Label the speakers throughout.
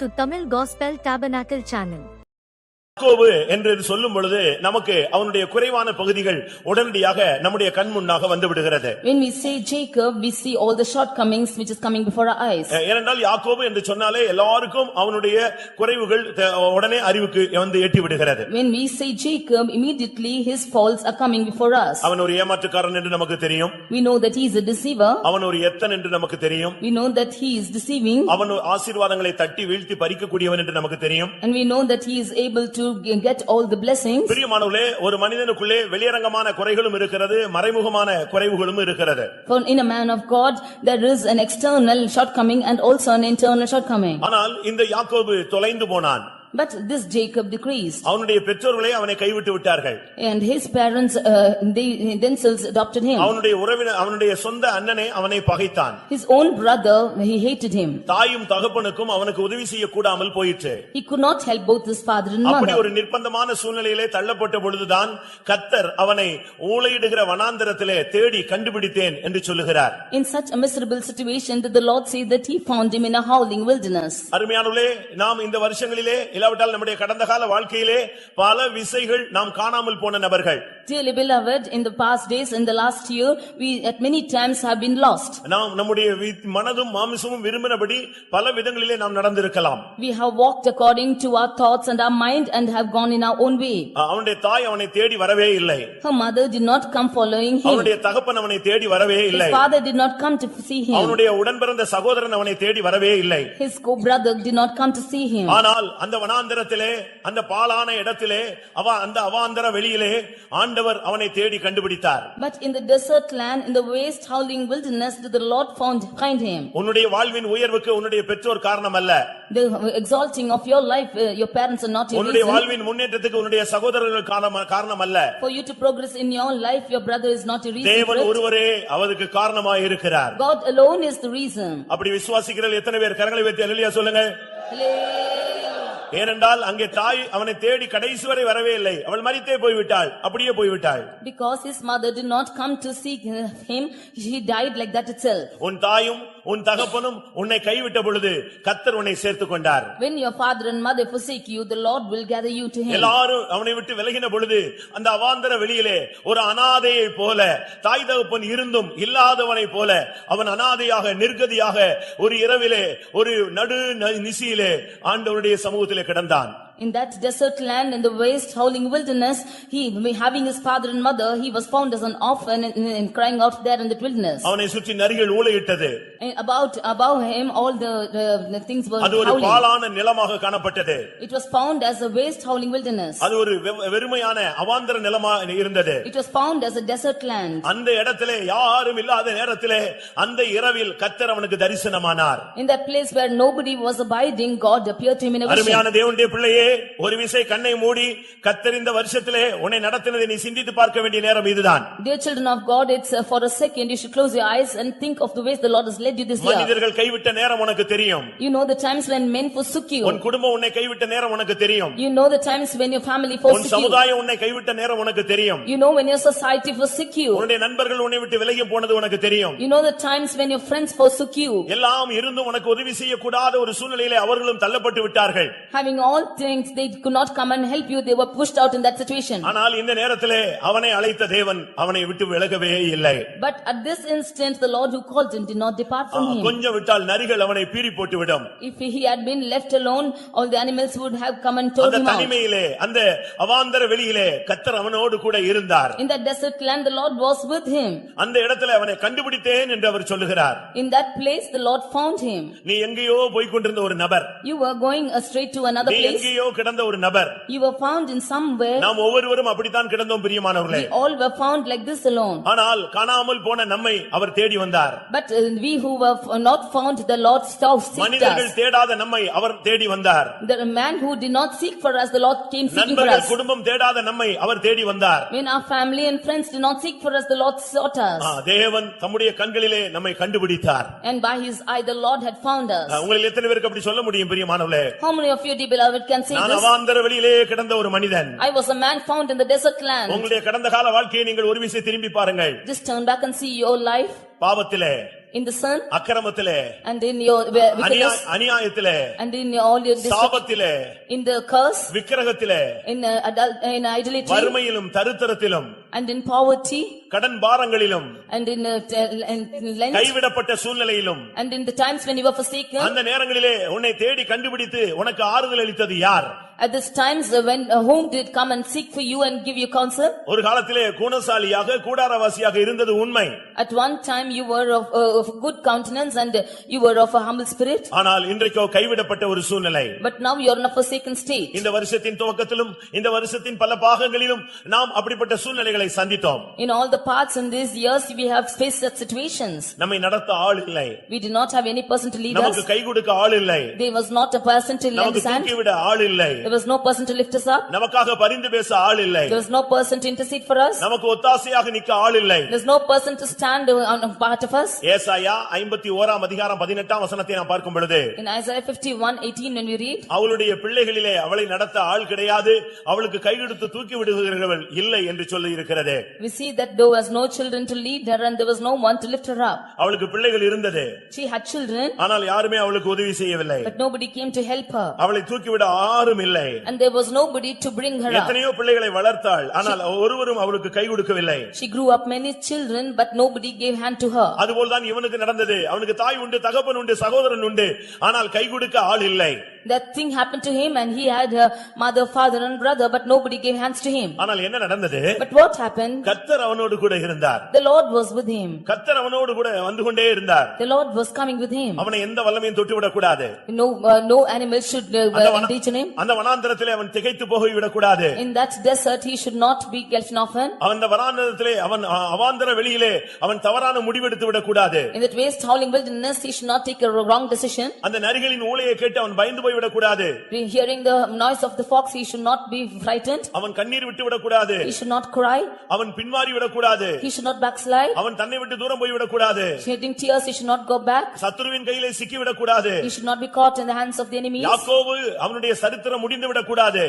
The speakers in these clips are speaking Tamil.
Speaker 1: to Tamil Gospel Tabernacle channel.
Speaker 2: யாக்கோபு என்று சொல்லும் பொழுது நமக்கு அவனுடைய குறைவான பகுதிகள் உடனடியாக நம்முடைய கண் முன்னாக வந்து விடுகிறது.
Speaker 3: When we say Jacob, we see all the shortcomings which is coming before our eyes.
Speaker 2: ஏனென்றால் யாக்கோபு என்று சொன்னாலே எல்லாருக்கும் அவனுடைய குறைவுகள் உடனே அறிவுக்கு வந்து எட்டி விடுகிறது.
Speaker 3: When we say Jacob, immediately his faults are coming before us.
Speaker 2: அவன் ஒரு ஏமாற்றுக்காரன் என்று நமக்கு தெரியும்.
Speaker 3: We know that he is a deceiver.
Speaker 2: அவன் ஒரு எத்தன் என்று நமக்கு தெரியும்.
Speaker 3: We know that he is deceiving.
Speaker 2: அவன் ஆசீர்வாதங்களை தட்டி வீழ்த்தி பறிக்க கூடியவன் என்று நமக்கு தெரியும்.
Speaker 3: And we know that he is able to get all the blessings.
Speaker 2: பிரியமானவர்களே, ஒரு மனிதனுக்குள்ளே வெளியரங்கமான குறைகளும் இருக்கிறது, மறைமுகமான குறைவுகளும் இருக்கிறது.
Speaker 3: For in a man of God there is an external shortcoming and also an internal shortcoming.
Speaker 2: ஆனால் இந்த யாக்கோபு தொலைந்து போனான்.
Speaker 3: But this Jacob decreased.
Speaker 2: அவனுடைய பெற்றோர்களே அவனை கைவிட்டு விட்டார்கள்.
Speaker 3: And his parents they themselves adopted him.
Speaker 2: அவனுடைய உறவினர் அவனுடைய சொந்த அண்ணனே அவனை பகைத்தான்.
Speaker 3: His own brother, he hated him.
Speaker 2: தாயும் தகப்பனுக்கும் அவனுக்கு உதவி செய்ய கூடாமல் போயிற்று.
Speaker 3: He could not help both his father and mother.
Speaker 2: அப்படி ஒரு நிர்பந்தமான சூழ்நிலையிலே தள்ளப்பட்ட பொழுதுதான் கர்த்தர் அவனை ஊளையிடுகிற வனாந்தரத்திலே தேடி கண்டுபிடித்தேன் என்று சொல்லுகிறார்.
Speaker 3: In such a miserable situation did the Lord say that he found him in a howling wilderness.
Speaker 2: அருமையானவர்களே, நாம் இந்த வருஷங்களிலே இல்லாவிட்டால் நம்முடைய கடந்த கால வாழ்க்கையிலே பல விசைகள் நாம் காணாமல் போன நபர்கள்.
Speaker 3: Dearly beloved, in the past days, in the last year, we at many times have been lost.
Speaker 2: நாம் நம்முடைய மனதும் மாம்சமும் விரும்பினபடி பல விதங்களிலே நாம் நடந்திருக்கலாம்.
Speaker 3: We have walked according to our thoughts and our mind and have gone in our own way.
Speaker 2: அவனுடைய தாய் அவனை தேடி வரவே இல்லை.
Speaker 3: Her mother did not come following him.
Speaker 2: அவனுடைய தகப்பன் அவனை தேடி வரவே இல்லை.
Speaker 3: His father did not come to see him.
Speaker 2: அவனுடைய உடன்பிறந்த சகோதரன் அவனை தேடி வரவே இல்லை.
Speaker 3: His co-brother did not come to see him.
Speaker 2: ஆனால் அந்த வனாந்தரத்திலே, அந்த பாலான இடத்திலே, அந்த அவாந்தர வெளியிலே ஆண்டவர் அவனை தேடி கண்டுபிடித்தார்.
Speaker 3: But in the desert land, in the waste howling wilderness, the Lord find him.
Speaker 2: உன்னுடைய வாழ்வின் உயர்வுக்கு உன்னுடைய பெற்றோர் காரணம் அல்ல.
Speaker 3: The exalting of your life, your parents are not your
Speaker 2: உன்னுடைய
Speaker 3: reason.
Speaker 2: வாழ்வின் முன்னேற்றத்துக்கு உன்னுடைய சகோதரர்கள் காரணம் அல்ல.
Speaker 3: For you to progress in your life, your brother is not a reason.
Speaker 2: தேவன் ஒருவரே அவருக்கு காரணமாய் இருக்கிறார்.
Speaker 3: God alone is the reason.
Speaker 2: அப்படி விசுவாசிக்கிறீர்கள் எத்தனை பேர்? கரங்களை வைத்து அல்லேலூயா சொல்லுங்க. ஏனென்றால் அங்கே தாய் அவனை தேடி கடைசி வரை வரவே இல்லை. அவள் மரித்தே போய்விட்டாள், அப்படியே போய்விட்டாள்.
Speaker 3: Because his mother did not come to seek him, she died like that itself.
Speaker 2: உன் தாயும் உன் தகப்பனும் உன்னை கைவிட்ட பொழுது கர்த்தர் உன்னை சேர்த்துக் கொண்டார்.
Speaker 3: When your father and mother forsake you, the Lord will gather you to him.
Speaker 2: எல்லாரும் அவனை விட்டு விலகின பொழுது அந்த அவாந்தர வெளியிலே ஒரு அனாதையை போல, தாய் தகப்பன் இருந்தும் இல்லாதவனை போல அவன் அனாதையாக நிர்கதியாக ஒரு இரவிலே ஒரு நடு நிசியிலே ஆண்டவருடைய சமூகத்திலே கிடந்தான்.
Speaker 3: In that desert land, in the waste howling wilderness, he having his father and mother, he was found as an orphan and crying out there in the wilderness.
Speaker 2: அவனை சுற்றி நரிகள் ஊளையிட்டது.
Speaker 3: Above him all the things were
Speaker 2: அது ஒரு
Speaker 3: howling.
Speaker 2: பாலான நிலமாக காணப்பட்டது.
Speaker 3: It was found as a waste howling wilderness.
Speaker 2: அது ஒரு வெறுமையான அவாந்தர நிலமாக இருந்தது.
Speaker 3: It was found as a desert land.
Speaker 2: அந்த இடத்திலே யாரும் இல்லாத நேரத்திலே அந்த இரவில் கர்த்தர் அவனுக்கு தரிசனமானார்.
Speaker 3: In that place where nobody was abiding, God appeared to him in a vision.
Speaker 2: அருமையான தேவனுடைய பிள்ளையே, ஒரு விசை கண்ணை மூடி கர்த்தர் இந்த வருஷத்திலே உன்னை நடத்தினதை நீ சிந்தித்து பார்க்க வேண்டிய நேரம் இதுதான்.
Speaker 3: Dear children of God, it's for a second you should close your eyes and think of the ways the Lord has led you this year.
Speaker 2: மனிதர்கள் கைவிட்ட நேரம் உனக்கு தெரியும்.
Speaker 3: You know the times when men forsook you.
Speaker 2: உன் குடும்பம் உன்னை கைவிட்ட நேரம் உனக்கு தெரியும்.
Speaker 3: You know the times when your family forsook you.
Speaker 2: உன் சமுதாயம் உன்னை கைவிட்ட நேரம் உனக்கு தெரியும்.
Speaker 3: You know when your society forsook you.
Speaker 2: உன்னுடைய நண்பர்கள் உன்னை விட்டு விலகி போனது உனக்கு தெரியும்.
Speaker 3: You know the times when your friends forsook you.
Speaker 2: எல்லாம் இருந்தும் உனக்கு உதவி செய்ய கூடாத ஒரு சூழ்நிலையிலே அவர்களும் தள்ளப்பட்டு விட்டார்கள்.
Speaker 3: Having all things, they could not come and help you. They were pushed out in that situation.
Speaker 2: ஆனால் இந்த நேரத்திலே அவனை அழைத்த தேவன் அவனை விட்டு விலகவே இல்லை.
Speaker 3: But at this instant the Lord who called him did not depart from him.
Speaker 2: கொஞ்சம் விட்டால் நரிகள் அவனை பீறி போட்டு விடும்.
Speaker 3: If he had been left alone, all the animals would have come and torn him
Speaker 2: அந்த
Speaker 3: out.
Speaker 2: தனிமையிலே, அந்த அவாந்தர வெளியிலே கர்த்தர் அவனோடு கூட இருந்தார்.
Speaker 3: In that desert land the Lord was with him.
Speaker 2: அந்த இடத்திலே அவனை கண்டுபிடித்தேன் என்று அவர் சொல்லுகிறார்.
Speaker 3: In that place the Lord found him.
Speaker 2: நீ எங்கேயோ போய் கொண்டிருந்த ஒரு நபர்,
Speaker 3: You were going astray to another
Speaker 2: நீ
Speaker 3: place.
Speaker 2: எங்கேயோ கிடந்த ஒரு நபர்.
Speaker 3: You were found in somewhere.
Speaker 2: நாம் ஒவ்வொருவரும் அப்படித்தான் கிடந்தோம் பிரியமானவர்களே.
Speaker 3: We all were found like this alone.
Speaker 2: ஆனால் காணாமல் போன நம்மை அவர் தேடி வந்தார்.
Speaker 3: But we who were not found, the Lord seeked
Speaker 2: மனிதர்கள்
Speaker 3: us.
Speaker 2: தேடாத நம்மை அவர் தேடி வந்தார்.
Speaker 3: The man who did not seek for us, the Lord came seeking for
Speaker 2: நண்பர்கள்
Speaker 3: us.
Speaker 2: குடும்பம் தேடாத நம்மை அவர் தேடி வந்தார்.
Speaker 3: When our family and friends did not seek for us, the Lord sought us.
Speaker 2: தேவன் தம்முடைய கண்களிலே நம்மை கண்டுபிடித்தார்.
Speaker 3: And by his eye the Lord had found us.
Speaker 2: உங்களில் எத்தனை பேருக்கு அப்படி சொல்ல முடியும் பிரியமானவர்களே?
Speaker 3: How many of you, dear beloved, can say
Speaker 2: நான்
Speaker 3: this?
Speaker 2: அவாந்தர வெளியிலே கிடந்த ஒரு மனிதன்.
Speaker 3: I was a man found in the desert land.
Speaker 2: உங்களுடைய கடந்த கால வாழ்க்கையை நீங்கள் ஒரு விசை திரும்பி பாருங்கள்.
Speaker 3: Just turn back and see your life.
Speaker 2: பாவத்திலே,
Speaker 3: in the sin,
Speaker 2: அக்கிரமத்திலே,
Speaker 3: and in your wickedness,
Speaker 2: அநியாயத்திலே,
Speaker 3: and in all your
Speaker 2: சாபத்திலே,
Speaker 3: in the curse,
Speaker 2: விக்கிரகத்திலே,
Speaker 3: in idolatry,
Speaker 2: வறுமையிலும் தரித்திரத்திலும்,
Speaker 3: and in poverty,
Speaker 2: கடன் பாரங்களிலும்,
Speaker 3: and in length,
Speaker 2: கைவிடப்பட்ட சூழ்நிலையிலும்,
Speaker 3: and in the times when you were forsaken.
Speaker 2: அந்த நேரங்களிலே உன்னை தேடி கண்டுபிடித்து உனக்கு ஆறுதல் அளித்தது யார்?
Speaker 3: At this times when whom did come and seek for you and give you counsel?
Speaker 2: ஒரு காலத்திலே குணசாலியாக கூடாரவாசியாக இருந்தது உண்மை.
Speaker 3: At one time you were of good countenance and you were of a humble spirit.
Speaker 2: ஆனால் இன்றைக்கோ கைவிடப்பட்ட ஒரு சூழ்நிலை.
Speaker 3: But now you are in a forsaken state.
Speaker 2: இந்த வருஷத்தின் துவக்கத்திலும் இந்த வருஷத்தின் பல பாகங்களிலும் நாம் அப்படிப்பட்ட சூழ்நிலைகளை சந்தித்தோம்.
Speaker 3: In all the parts in these years we have faced such situations.
Speaker 2: நம்மை நடத்த ஆள் இல்லை.
Speaker 3: We did not have any person to lead us.
Speaker 2: நமக்கு கை கொடுக்க ஆள் இல்லை.
Speaker 3: There was not a person to lend
Speaker 2: நமக்கு
Speaker 3: his hand.
Speaker 2: தூக்கி விட ஆள் இல்லை.
Speaker 3: There was no person to lift us up.
Speaker 2: நமக்காக பரிந்து பேச ஆள் இல்லை.
Speaker 3: There was no person to intercede for us.
Speaker 2: நமக்கு ஒத்தாசையாக நிற்க ஆள் இல்லை.
Speaker 3: There is no person to stand on part of us.
Speaker 2: ஏசாயா 51 அதிகாரம் 18 வசனத்தை நாம் பார்க்கும் பொழுது,
Speaker 3: In Isaiah 51:18 when we read,
Speaker 2: அவளுடைய பிள்ளைகளிலே அவளை நடத்த ஆள் கிடையாது, அவளுக்கு கை கொடுத்து தூக்கி விடுகிறவர்கள் இல்லை என்று சொல்லி இருக்கிறது.
Speaker 3: we see that there was no children to lead her and there was no one to lift her up.
Speaker 2: அவளுக்கு பிள்ளைகள் இருந்தது.
Speaker 3: She had children,
Speaker 2: ஆனால் யாருமே அவளுக்கு உதவி செய்யவில்லை.
Speaker 3: but nobody came to help her.
Speaker 2: அவளை தூக்கிவிட யாரும் இல்லை.
Speaker 3: And there was nobody to bring her up.
Speaker 2: எத்தனையோ பிள்ளைகளை வளர்த்தாள், ஆனால் ஒருவரும் அவளுக்கு கை கொடுக்கவில்லை.
Speaker 3: She grew up many children but nobody gave hand to her.
Speaker 2: அதுபோல்தான் இவனுக்கு நடந்தது. அவனுக்கு தாய் உண்டு, தகப்பன் உண்டு, சகோதரன் உண்டு, ஆனால் கை கொடுக்க ஆள் இல்லை.
Speaker 3: That thing happened to him and he had a mother, father and brother but nobody gave hands to him.
Speaker 2: ஆனால் என்ன நடந்தது?
Speaker 3: But what happened?
Speaker 2: கர்த்தர் அவனோடு கூட இருந்தார்.
Speaker 3: The Lord was with him.
Speaker 2: கர்த்தர் அவனோடு கூட வந்து கொண்டே இருந்தார்.
Speaker 3: The Lord was coming with him.
Speaker 2: அவனை எந்த வல்லமையும் தொட்டுவிடக் கூடாது.
Speaker 3: No animal should engage in him.
Speaker 2: அந்த வனாந்தரத்திலே அவன் திகைத்து போய் விடக்கூடாது.
Speaker 3: In that desert he should not be often.
Speaker 2: அந்த வனாந்தரத்திலே அவன் அவாந்தர வெளியிலே அவன் தவறான முடிவெடுத்து விடக்கூடாது.
Speaker 3: In that waste howling wilderness he should not take a wrong decision.
Speaker 2: அந்த நரிகளின் ஊளையை கேட்டு அவன் பயந்து போய் விடக்கூடாது.
Speaker 3: Hearing the noise of the fox he should not be frightened.
Speaker 2: அவன் கண்ணீர் விட்டு விடக்கூடாது.
Speaker 3: He should not cry.
Speaker 2: அவன் பின்மாறி விடக்கூடாது.
Speaker 3: He should not backslide.
Speaker 2: அவன் தன்னை விட்டு தூரம் போய் விடக்கூடாது.
Speaker 3: Shedding tears he should not go back.
Speaker 2: சத்துருவின் கையிலே சிக்கி விடக்கூடாது.
Speaker 3: He should not be caught in the hands of the enemies.
Speaker 2: யாக்கோபு அவனுடைய சரித்திரம் முடிந்து விடக்கூடாது.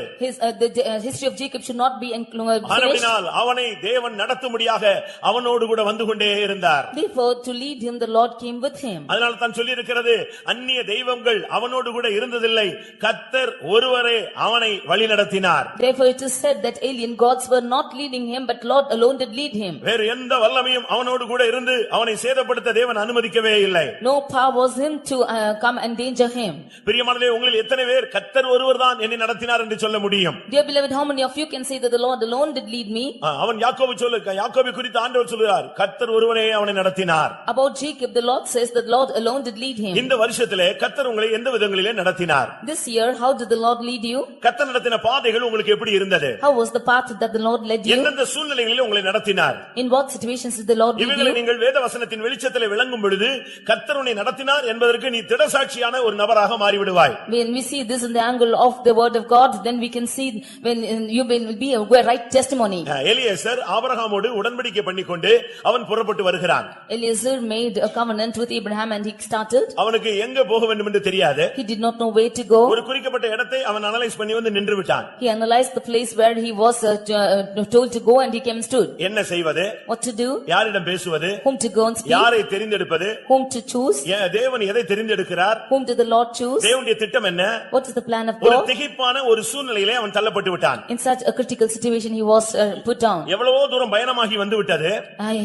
Speaker 3: The history of Jacob should not be finished.
Speaker 2: ஆனபடியால் அவனை தேவன் நடத்தும்படியாக அவனோடு கூட வந்து கொண்டே இருந்தார்.
Speaker 3: Therefore to lead him the Lord came with him.
Speaker 2: அதனால தான் சொல்லி இருக்கிறது, அந்நிய தெய்வங்கள் அவனோடு கூட இருந்ததில்லை, கர்த்தர் ஒருவரே அவனை வழிநடத்தினார்.
Speaker 3: Therefore it is said that alien gods were not leading him but Lord alone did lead him.
Speaker 2: வேறு எந்த வல்லமையும் அவனோடு கூட இருந்து அவனை சேதப்படுத்த தேவன் அனுமதிக்கவே இல்லை.
Speaker 3: No power was him to come and danger him.
Speaker 2: பிரியமானவர்களே, உங்களில் எத்தனை பேர் கர்த்தர் ஒருவர்தான் என்னை நடத்தினார் என்று சொல்ல முடியும்?
Speaker 3: Dear beloved, how many of you can say that the Lord alone did lead me?
Speaker 2: அவன் யாக்கோபை குறித்து ஆண்டவர் சொல்கிறார், கர்த்தர் ஒருவரே அவனை நடத்தினார்.
Speaker 3: About Jacob the Lord says that Lord alone did lead him.
Speaker 2: இந்த வருஷத்திலே கர்த்தர் உங்களை எந்த விதங்களிலே நடத்தினார்?
Speaker 3: This year how did the Lord lead you?
Speaker 2: கர்த்தர் நடத்தின பாதைகள் உங்களுக்கு எப்படி இருந்தது?
Speaker 3: How was the path that the Lord led you?
Speaker 2: எந்தெந்த சூழ்நிலைகளில் உங்களை நடத்தினார்?
Speaker 3: In what situations did the Lord lead
Speaker 2: இவைகளை
Speaker 3: you?
Speaker 2: நீங்கள் வேதவசனத்தின் வெளிச்சத்திலே விளங்கும் பொழுது கர்த்தர் உன்னை நடத்தினார் என்பதற்கு நீ திடசாட்சியான ஒரு நபராக மாறிவிடுவாய்.
Speaker 3: When we see this in the angle of the word of God, then we can see when you will be a right testimony.
Speaker 2: Eliezer ஆபிரகாமோடு உடன்படிக்கை பண்ணிக்கொண்டு அவன் புறப்பட்டு வருகிறான்.
Speaker 3: Eliezer made a covenant with Abraham and he started.
Speaker 2: அவனுக்கு எங்க போக வேண்டும் என்று தெரியாது.
Speaker 3: He did not know where to go.
Speaker 2: ஒரு குறிக்கப்பட்ட இடத்தை அவன் அனலைஸ் பண்ணி வந்து நின்று விட்டான்.
Speaker 3: He analyzed the place where he was told to go and he came and stood.
Speaker 2: என்ன செய்வது?
Speaker 3: What to do?
Speaker 2: யாரிடம் பேசுவது?
Speaker 3: Whom to go and speak?
Speaker 2: யாரை தெரிந்தெடுப்பது?
Speaker 3: Whom to choose?
Speaker 2: தேவன் எதை தெரிந்தெடுக்கிறார்?
Speaker 3: Whom did the Lord choose?
Speaker 2: தேவனுடைய திட்டம் என்ன?
Speaker 3: What is the plan of
Speaker 2: ஒரு
Speaker 3: God?
Speaker 2: திகைப்பான ஒரு சூழ்நிலையிலே அவன் தள்ளப்பட்டு விட்டான்.
Speaker 3: In such a critical situation he was put down.
Speaker 2: எவ்வளவோ தூரம் பயணமாகி வந்து விட்டது.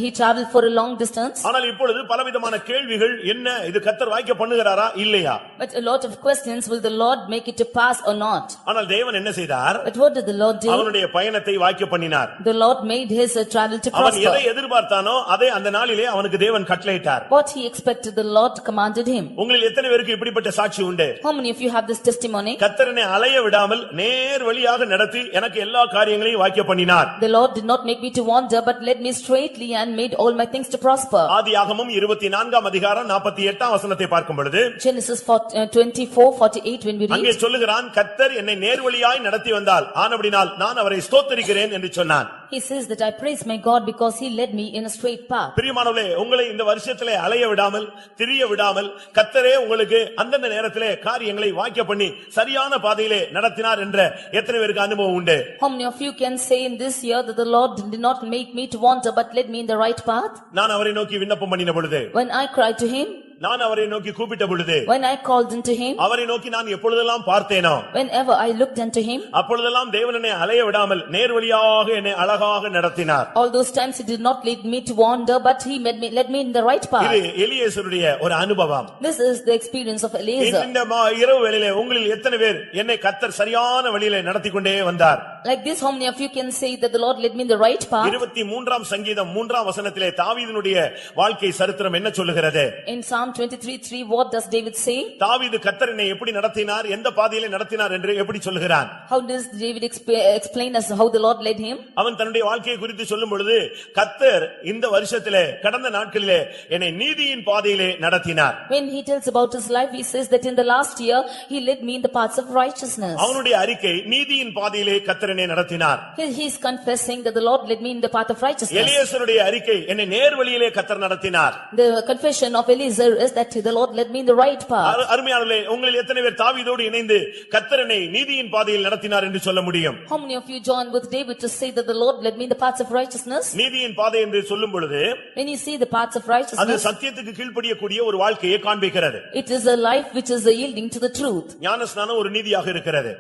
Speaker 3: He traveled for a long distance.
Speaker 2: ஆனால் இப்பொழுது பலவிதமான கேள்விகள், என்ன இது கர்த்தர் வாய்க்க பண்ணுகிறாரா இல்லையா?
Speaker 3: But a lot of questions, will the Lord make it to pass or not?
Speaker 2: ஆனால் தேவன் என்ன செய்தார்?
Speaker 3: But what did the Lord do?
Speaker 2: அவனுடைய பயணத்தை வாய்க்க பண்ணினார்.
Speaker 3: The Lord made his travel to
Speaker 2: அவன் எதை
Speaker 3: prosper.
Speaker 2: எதிர்பார்த்தானோ அதை அந்த நாளிலே அவனுக்கு தேவன் கட்டளையிட்டார்.
Speaker 3: What he expected the Lord commanded him.
Speaker 2: உங்களில் எத்தனை பேருக்கு இப்படிப்பட்ட சாட்சி உண்டு?
Speaker 3: How many of you have this testimony?
Speaker 2: கர்த்தர் என்னை அலைய விடாமல் நேர் வழியாக நடத்தி எனக்கு எல்லா காரியங்களையும் வாய்க்க பண்ணினார்.
Speaker 3: The Lord did not make me to wander but led me straightly and made all my things to prosper.
Speaker 2: ஆதியாகமம் 24 அதிகாரம் 48 வசனத்தை பார்க்கும் பொழுது
Speaker 3: Genesis 24:48 8 when we
Speaker 2: அங்கே
Speaker 3: read,
Speaker 2: சொல்லுகிறான் கர்த்தர் என்னை நேர்வழியாய் நடத்தி வந்தால் ஆனபடினால் நான் அவரை ஸ்தோத்திரிக்கிறேன் என்று சொன்னான்.
Speaker 3: he says that I praise my God because he led me in a straight path.
Speaker 2: பிரியமானவர்களே, உங்களை இந்த வருஷத்திலே அலைய விடாமல் திரிய விடாமல் கர்த்தரே உங்களுக்கு அந்தந்த நேரத்திலே காரியங்களை வாய்க்க பண்ணி சரியான பாதையிலே நடத்தினார் என்ற எத்தனை பேருக்கு அனுபவம் உண்டு?
Speaker 3: How many of you can say in this year that the Lord did not make me to wander but led me in the right path?
Speaker 2: நான் அவரை நோக்கி விண்ணப்பம் பண்ணின பொழுது,
Speaker 3: When I cried to him,
Speaker 2: நான் அவரை நோக்கி கூப்பிட்ட பொழுது,
Speaker 3: when I called unto him,
Speaker 2: அவரை நோக்கி நான் எப்பொழுதெல்லாம் பார்த்தேனோ
Speaker 3: whenever I looked unto him,
Speaker 2: அப்பொழுதெல்லாம் தேவன் என்னை அலைய விடாமல் நேர்வழியாக என்னை அழகாக நடத்தினார்.
Speaker 3: all those times he did not lead me to wander but he led me in the right path.
Speaker 2: இது எலியேசருடைய ஒரு அனுபவம்.
Speaker 3: This is the experience of Eliezer.
Speaker 2: இந்த இரவு வேளையிலே உங்களில் எத்தனை பேர் என்னை கர்த்தர் சரியான வழியிலே நடத்தி கொண்டே வந்தார்?
Speaker 3: Like this, how many of you can say that the Lord led me in the right path?
Speaker 2: 23ஆம் சங்கீதம் 3ஆம் வசனத்திலே தாவீதினுடைய வாழ்க்கை சரித்திரம் என்ன சொல்லுகிறது?
Speaker 3: In Psalm 23:3, what does David say?
Speaker 2: தாவீது கர்த்தர் என்னை எப்படி நடத்தினார், எந்த பாதையிலே நடத்தினார் என்று எப்படி சொல்லுகிறான்?
Speaker 3: How does David explain as how the Lord led him?
Speaker 2: அவன் தன்னுடைய வாழ்க்கையை குறித்து சொல்லும் பொழுது, கர்த்தர் இந்த வருஷத்திலே கடந்த நாட்களிலே என்னை நீதியின் பாதையிலே நடத்தினார்.
Speaker 3: When he tells about his life, he says that in the last year he led me in the paths of righteousness.
Speaker 2: அவனுடைய அறிக்கை நீதியின் பாதையிலே கர்த்தர் என்னை நடத்தினார்.
Speaker 3: He is confessing that the Lord led me in the path of righteousness.
Speaker 2: எலியேசருடைய அறிக்கை என்னை நேர்வழியிலே கர்த்தர் நடத்தினார்.
Speaker 3: The confession of Eliezer is that the Lord led me in the right path.
Speaker 2: அருமையானவர்களே, உங்களில் எத்தனை பேர் தாவீதோடு இணைந்து கர்த்தர் என்னை நீதியின் பாதையில் நடத்தினார் என்று சொல்ல முடியும்?
Speaker 3: How many of you join with David to say that the Lord led me in the paths of righteousness?
Speaker 2: நீதியின் பாதை என்று சொல்லும் பொழுது,
Speaker 3: When you see the paths of
Speaker 2: அது
Speaker 3: righteousness,
Speaker 2: சத்தியத்துக்கு கீழ்ப்படியக்கூடிய ஒரு வாழ்க்கையை காண்பிக்கிறது.
Speaker 3: it is a life which is yielding to the truth.
Speaker 2: ஞானஸ்நானம் ஒரு நீதியாக இருக்கிறது.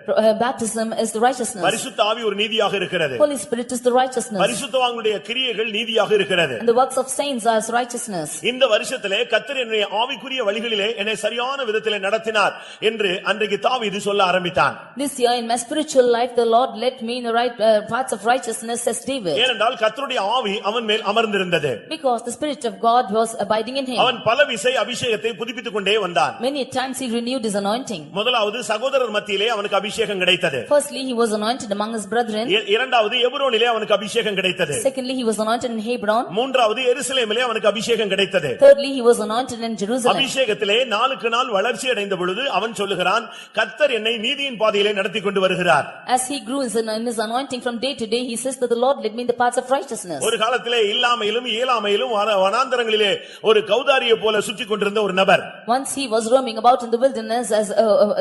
Speaker 3: Baptism is the righteousness.
Speaker 2: பரிசுத்த ஆவி ஒரு நீதியாக இருக்கிறது.
Speaker 3: Holy Spirit is the righteousness.
Speaker 2: பரிசுத்தவான்களுடைய கிரியைகள் நீதியாக இருக்கிறது.
Speaker 3: And the works of saints are as righteousness.
Speaker 2: இந்த வருஷத்திலே கர்த்தர் என்னை ஆவிக்குரிய வழிகளிலே என்னை சரியான விதத்திலே நடத்தினார் என்று அன்றைக்கு தாவீது சொல்ல ஆரம்பித்தான்.
Speaker 3: This year in my spiritual life the Lord led me in the right paths of righteousness, says David.
Speaker 2: ஏனென்றால் கர்த்தருடைய ஆவி அவன் மேல் அமர்ந்திருந்தது.
Speaker 3: Because the Spirit of God was abiding in him.
Speaker 2: அவன் பல விசை அபிஷேகத்தை புதுப்பித்துக் கொண்டே வந்தான்.
Speaker 3: Many times he renewed his anointing.
Speaker 2: முதலாவது சகோதரர் மத்தியிலே அவனுக்கு அபிஷேகம் கிடைத்தது.
Speaker 3: Firstly he was anointed among his brethren.
Speaker 2: இரண்டாவது எபிரோனிலே அவனுக்கு அபிஷேகம் கிடைத்தது.
Speaker 3: Secondly he was anointed in Hebron.
Speaker 2: மூன்றாவது எருசலேமிலே அவனுக்கு அபிஷேகம் கிடைத்தது.
Speaker 3: Thirdly he was anointed in Jerusalem.
Speaker 2: அபிஷேகத்திலே நாளுக்கு நாள் வளர்ச்சி அடைந்த பொழுது அவன் சொல்லுகிறான், கர்த்தர் என்னை நீதியின் பாதையிலே நடத்தி கொண்டு வருகிறார்.
Speaker 3: As he grew in his anointing from day to day, he says that the Lord led me in the paths of righteousness.
Speaker 2: ஒரு காலத்திலே இல்லாமையிலும் இயலாமையிலும் வனாந்தரங்களிலே ஒரு கௌதாரியை போல சுற்றிக் கொண்டிருந்த ஒரு நபர்.
Speaker 3: Once he was roaming about in the wilderness as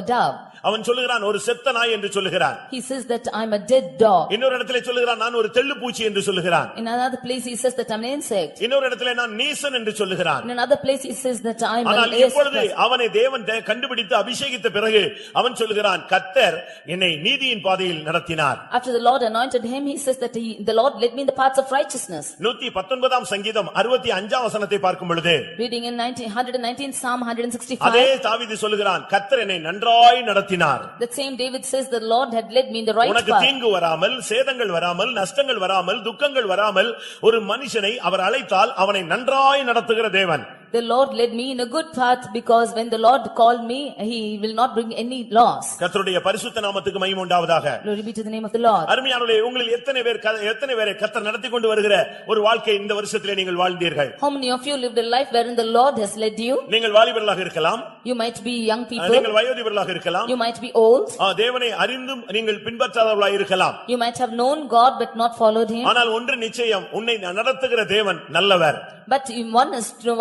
Speaker 3: a dove.
Speaker 2: அவன் சொல்லுகிறான், ஒரு செத்த நாய் என்று சொல்லுகிறான்.
Speaker 3: He says that I'm a dead dog.
Speaker 2: இன்னொரு இடத்திலே சொல்லுகிறான், நான் ஒரு தெள்ளு பூச்சி என்று சொல்லுகிறான்.
Speaker 3: In another place he says that I'm an insect.
Speaker 2: இன்னொரு இடத்திலே நான் நீசன் என்று சொல்லுகிறான்.
Speaker 3: In another place he says that I'm
Speaker 2: ஆனால்
Speaker 3: an
Speaker 2: இப்பொழுது அவனை தேவன் கண்டுபிடித்து அபிஷேகித்த பிறகு அவன் சொல்லுகிறான், கர்த்தர் என்னை நீதியின் பாதையில் நடத்தினார்.
Speaker 3: After the Lord anointed him, he says that the Lord led me in the paths of righteousness.
Speaker 2: 119ஆம் சங்கீதம் 65ஆம் வசனத்தை பார்க்கும் பொழுது,
Speaker 3: Reading in 119 Psalm 165.
Speaker 2: அதே தாவீது சொல்லுகிறான், கர்த்தர் என்னை நன்றாய் நடத்தினார்.
Speaker 3: That same David says the Lord had led me in the right
Speaker 2: உனக்கு
Speaker 3: path.
Speaker 2: தீங்கு வராமல், சேதங்கள் வராமல், நஷ்டங்கள் வராமல், துக்கங்கள் வராமல் ஒரு மனுஷனை அவர் அழைத்தால் அவனை நன்றாய் நடத்துகிற தேவன்.
Speaker 3: The Lord led me in a good path because when the Lord called me, he will not bring any loss.
Speaker 2: கர்த்தருடைய பரிசுத்த நாமத்துக்கு மகிமை உண்டாவதாக.
Speaker 3: Glory be to the name of the Lord.
Speaker 2: அருமையானவர்களே, உங்களில் எத்தனை பேரை கர்த்தர் நடத்தி கொண்டு வருகிற ஒரு வாழ்க்கை இந்த வருஷத்திலே நீங்கள் வாழ்ந்தீர்கள்?
Speaker 3: How many of you lived a life wherein the Lord has led you?
Speaker 2: நீங்கள் வாலிபர்களாக இருக்கலாம்.
Speaker 3: You might be young people.
Speaker 2: நீங்கள் வயோதிபர்களாக இருக்கலாம்.
Speaker 3: You might be old.
Speaker 2: தேவனை அறிந்தும் நீங்கள் பின்பற்றாதவர்களாக இருக்கலாம்.
Speaker 3: You might have known God but not followed him.
Speaker 2: ஆனால் ஒன்று நிச்சயம், உன்னை நடத்துகிற தேவன் நல்லவர்.
Speaker 3: But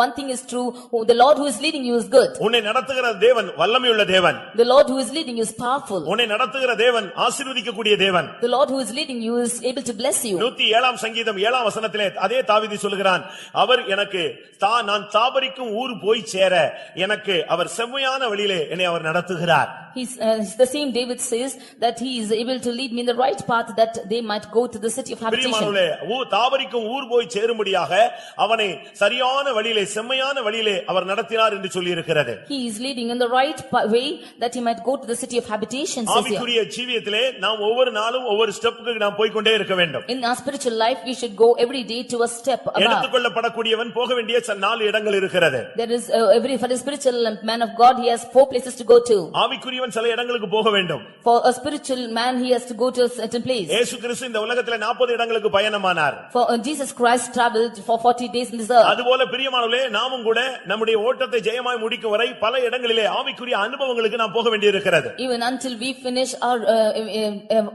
Speaker 3: one thing is true, the Lord who is leading you is good.
Speaker 2: உன்னை நடத்துகிற தேவன் வல்லமையுள்ள தேவன்.
Speaker 3: The Lord who is leading you is powerful.
Speaker 2: உன்னை நடத்துகிற தேவன் ஆசீர்வதிக்கக்கூடிய தேவன்.
Speaker 3: The Lord who is leading you is able to bless you.
Speaker 2: 107ஆம் சங்கீதம் 7ஆம் வசனத்திலே அதே தாவீது சொல்லுகிறான், அவர் எனக்கு நான் தாபரிக்கும் ஊர் போய் சேர எனக்கு அவர் செம்மையான வழியிலே என்னை அவர் நடத்துகிறார்.
Speaker 3: The same David says that he is able to lead me in the right path that they might go to the city of habitation.
Speaker 2: தாபரிக்கும் ஊர் போய் சேரும்படியாக அவனை சரியான வழியிலே செம்மையான வழியிலே அவர் நடத்தினார் என்று சொல்லி இருக்கிறது.
Speaker 3: He is leading in the right way that he might go to the city of habitation.
Speaker 2: ஆவிக்குரிய ஜீவியத்திலே நாம் ஒவ்வொரு நாளும் ஒவ்வொரு ஸ்டெப்புக்கு நாம் போய் கொண்டே இருக்க வேண்டும்.
Speaker 3: In our spiritual life we should go every day to a step above.
Speaker 2: எடுத்துக்கொள்ளப்படக்கூடியவன் போக வேண்டிய 4 இடங்கள் இருக்கிறது.
Speaker 3: There is for the spiritual man of God he has 4 places to go to.
Speaker 2: ஆவிக்குரியவன் சில இடங்களுக்கு போக வேண்டும்.
Speaker 3: For a spiritual man he has to go to a certain place.
Speaker 2: இயேசு கிறிஸ்து இந்த உலகத்திலே 40 இடங்களுக்கு பயணமானார்.
Speaker 3: For Jesus Christ traveled for 40 days in this earth.
Speaker 2: அதுபோல பிரியமானவர்களே, நாமும் நாமும் கூட நம்முடைய ஓட்டத்தை ஜெயமாய் முடிக்கும் வரை பல இடங்களிலே ஆவிக்குரிய அனுபவங்களுக்கு நாம் போக வேண்டியிருக்கிறது.
Speaker 3: Even until we finish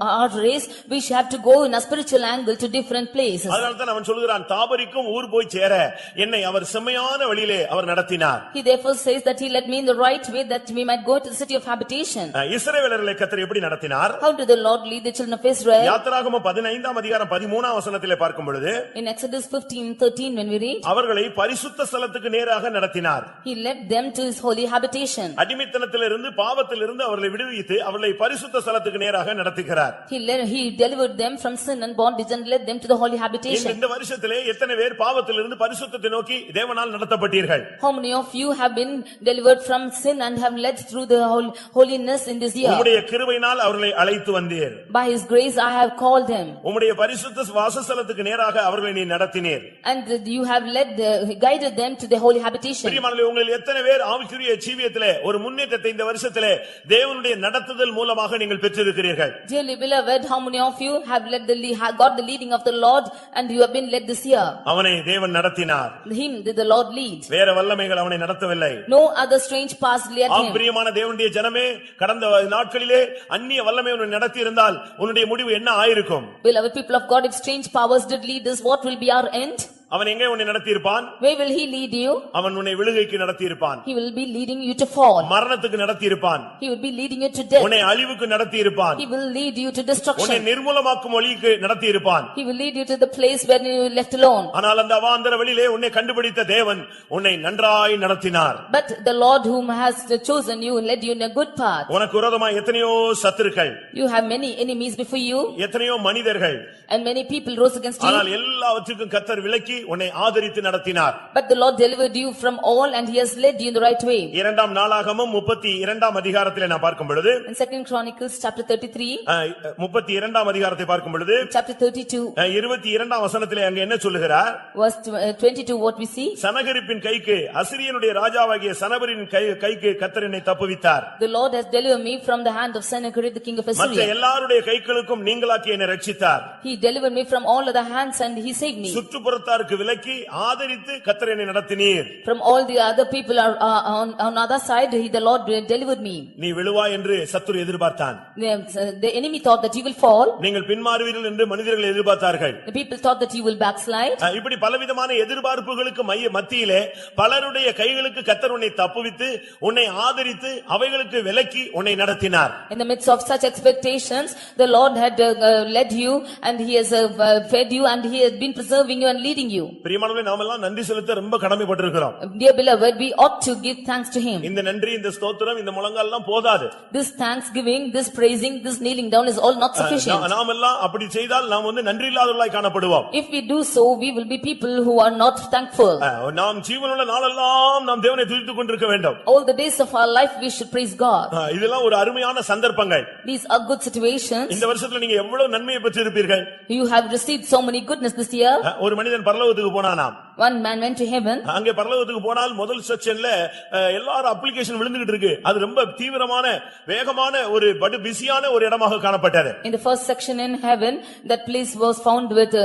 Speaker 3: our race, we shall have to go in a spiritual angle to different places.
Speaker 2: அதனால தான் அவன் சொல்கிறான், தாபரிக்கும் ஊர் போய் சேர என்னை அவர் செம்மையான வழியிலே அவர் நடத்தினார்.
Speaker 3: He therefore says that he led me in the right way that we might go to the city of habitation.
Speaker 2: இஸ்ரவேலர்களை கர்த்தர் எப்படி நடத்தினார்?
Speaker 3: How did the Lord lead the children of Israel?
Speaker 2: யாத்திராகமம் 15ஆம் அதிகாரம் 13ஆம் வசனத்திலே பார்க்கும் பொழுது,
Speaker 3: In Exodus 15:13 when we read,
Speaker 2: அவர்களை பரிசுத்த ஸ்தலத்துக்கு நேராக நடத்தினார்.
Speaker 3: he led them to his holy habitation.
Speaker 2: அடிமைத்தனத்திலிருந்து பாவத்திலிருந்து அவர்களை விடுவித்து அவர்களை பரிசுத்த ஸ்தலத்துக்கு நேராக நடத்துகிறார்.
Speaker 3: He delivered them from sin and bondage and led them to the holy habitation.
Speaker 2: இந்த வருஷத்திலே எத்தனை பேர் பாவத்திலிருந்து பரிசுத்தத்தை நோக்கி தேவனால் நடத்தப்பட்டீர்கள்?
Speaker 3: How many of you have been delivered from sin and have led through the holiness in this year?
Speaker 2: உம்முடைய கிருபையினால் அவர்களை அழைத்து வந்தீர்.
Speaker 3: By his grace I have called them.
Speaker 2: உம்முடைய பரிசுத்த வாசஸ்தலத்துக்கு நேராக அவர்களை நீ நடத்தினீர்.
Speaker 3: And you have guided them to the holy habitation.
Speaker 2: பிரியமானவர்களே, உங்களில் எத்தனை பேர் ஆவிக்குரிய ஜீவியத்திலே ஒரு முன்னேற்றத்தை இந்த வருஷத்திலே தேவனுடைய நடத்துதல் மூலமாக நீங்கள் பெற்றிருக்கிறீர்கள்?
Speaker 3: Dearly beloved, how many of you have got the leading of the Lord and you have been led this year?
Speaker 2: அவனை தேவன் நடத்தினார்.
Speaker 3: Him did the Lord lead.
Speaker 2: வேற வல்லமைகள் அவனை நடத்தவில்லை.
Speaker 3: No other strange paths led him.
Speaker 2: பிரியமான தேவனுடைய ஜனமே, கடந்த நாட்களிலே அந்நிய வல்லமை உன்னை நடத்தி இருந்தால் உன்னுடைய முடிவு என்ன ஆயிருக்கும்?
Speaker 3: Beloved people of God, if strange powers did lead us, what will be our end?
Speaker 2: அவன் எங்கே உன்னை நடத்தி இருப்பான்?
Speaker 3: Where will he lead you?
Speaker 2: அவன் உன்னை விழுகைக்கு நடத்தி இருப்பான்.
Speaker 3: He will be leading you to fall.
Speaker 2: மரணத்துக்கு நடத்தி இருப்பான்.
Speaker 3: He will be leading you to death.
Speaker 2: உன்னை அழிவுக்கு நடத்தி இருப்பான்.
Speaker 3: He will lead you to destruction.
Speaker 2: உன்னை நிர்மூலமாக்கும் வழிக்கு நடத்தி இருப்பான்.
Speaker 3: He will lead you to the place where you are left alone.
Speaker 2: ஆனால் அந்த அவாந்தர வழியிலே உன்னை கண்டுபிடித்த தேவன் உன்னை நன்றாய் நடத்தினார்.
Speaker 3: But the Lord whom has chosen you led you in a good path.
Speaker 2: உனக்கு விரோதமாய் எத்தனையோ சத்துருக்கள்,
Speaker 3: You have many enemies before you,
Speaker 2: எத்தனையோ மனிதர்கள்,
Speaker 3: and many people rose against you.
Speaker 2: ஆனால் எல்லாவற்றுக்கும் கர்த்தர் விலக்கி உன்னை ஆதரித்து நடத்தினார்.
Speaker 3: But the Lord delivered you from all and he has led you in the right way.
Speaker 2: இரண்டாம் நாளாகமம் 32ஆம் அதிகாரத்திலே நான் பார்க்கும் பொழுது,
Speaker 3: In 2 Chronicles chapter 33,
Speaker 2: 32ஆம் அதிகாரத்தை பார்க்கும் பொழுது
Speaker 3: chapter 32,
Speaker 2: 22ஆம் வசனத்திலே அங்க என்ன சொல்லுகிறார்?
Speaker 3: verse 22, what we see?
Speaker 2: சனகரிப்பின் கைக்கு, அசிரியனுடைய ராஜாவாகிய சனபரின் கைக்கு கர்த்தர் என்னை தப்புவித்தார்.
Speaker 3: The Lord has delivered me from the hand of Sennacherib the king of
Speaker 2: மற்ற
Speaker 3: Assyria.
Speaker 2: எல்லாருடைய கைகளுக்கும் நீங்களாக்கி என்னை ரட்சித்தார்.
Speaker 3: He delivered me from all other hands and he saved me.
Speaker 2: சுற்றுப்புறத்தாருக்கு விலக்கி ஆதரித்து கர்த்தர் என்னை நடத்தினீர்.
Speaker 3: From all the other people are on other side, the Lord delivered me.
Speaker 2: நீ விழுவாய் என்று சத்துரு எதிர்பார்த்தான்.
Speaker 3: The enemy thought that you will fall.
Speaker 2: நீங்கள் பின்மாறுவீர்கள் என்று மனிதர்கள் எதிர்பார்த்தார்கள்.
Speaker 3: The people thought that you will backslide.
Speaker 2: இப்படி பலவிதமான எதிர்பார்ப்புகளுக்கு மத்தியிலே பலருடைய கைகளுக்கு கர்த்தர் உன்னை தப்புவித்து உன்னை ஆதரித்து அவைகளுக்கு விலக்கி உன்னை நடத்தினார்.
Speaker 3: In the midst of such expectations, the Lord had led you and he has fed you and he has been preserving you and leading you.
Speaker 2: பிரியமானவர்களே, நாமெல்லாம் நன்றி செலுத்த ரொம்ப கடமைப்பட்டிருக்கிறோம்.
Speaker 3: Dear beloved, we ought to give thanks to him.
Speaker 2: இந்த நன்றி, இந்த ஸ்தோத்திரம், இந்த முழங்கால்லாம் போதாது.
Speaker 3: This thanksgiving, this praising, this kneeling down is all not sufficient.
Speaker 2: நாமெல்லாம் அப்படி செய்தால் நாம் நன்றி இல்லாதவர்களாய் காணப்படுவோம்.
Speaker 3: If we do so, we will be people who are not thankful.
Speaker 2: நாம் ஜீவனுள்ள நாளெல்லாம் நாம் தேவனை துதித்துக் கொண்டிருக்க வேண்டும்.
Speaker 3: All the days of our life we should praise God.
Speaker 2: இதெல்லாம் ஒரு அருமையான சந்தர்ப்பங்கள்.
Speaker 3: These are good situations.
Speaker 2: இந்த வருஷத்துல நீங்க எவ்வளவு நன்மையை பெற்றிருப்பீர்கள்.
Speaker 3: You have received so many goodness this year.
Speaker 2: ஒரு மனிதன் பரலோகத்துக்கு போனானாம்.
Speaker 3: One man went to heaven.
Speaker 2: அங்கே பரலோகத்துக்கு போனால் முதல் செக்ஷன்ல எல்லாரும் அப்ளிகேஷன் விழுந்துகிட்டு இருக்கு. அது ரொம்ப தீவிரமான வேகமான ஒரு பிஸியான ஒரு இடமாக காணப்பட்டது.
Speaker 3: In the first section in heaven, that place was found with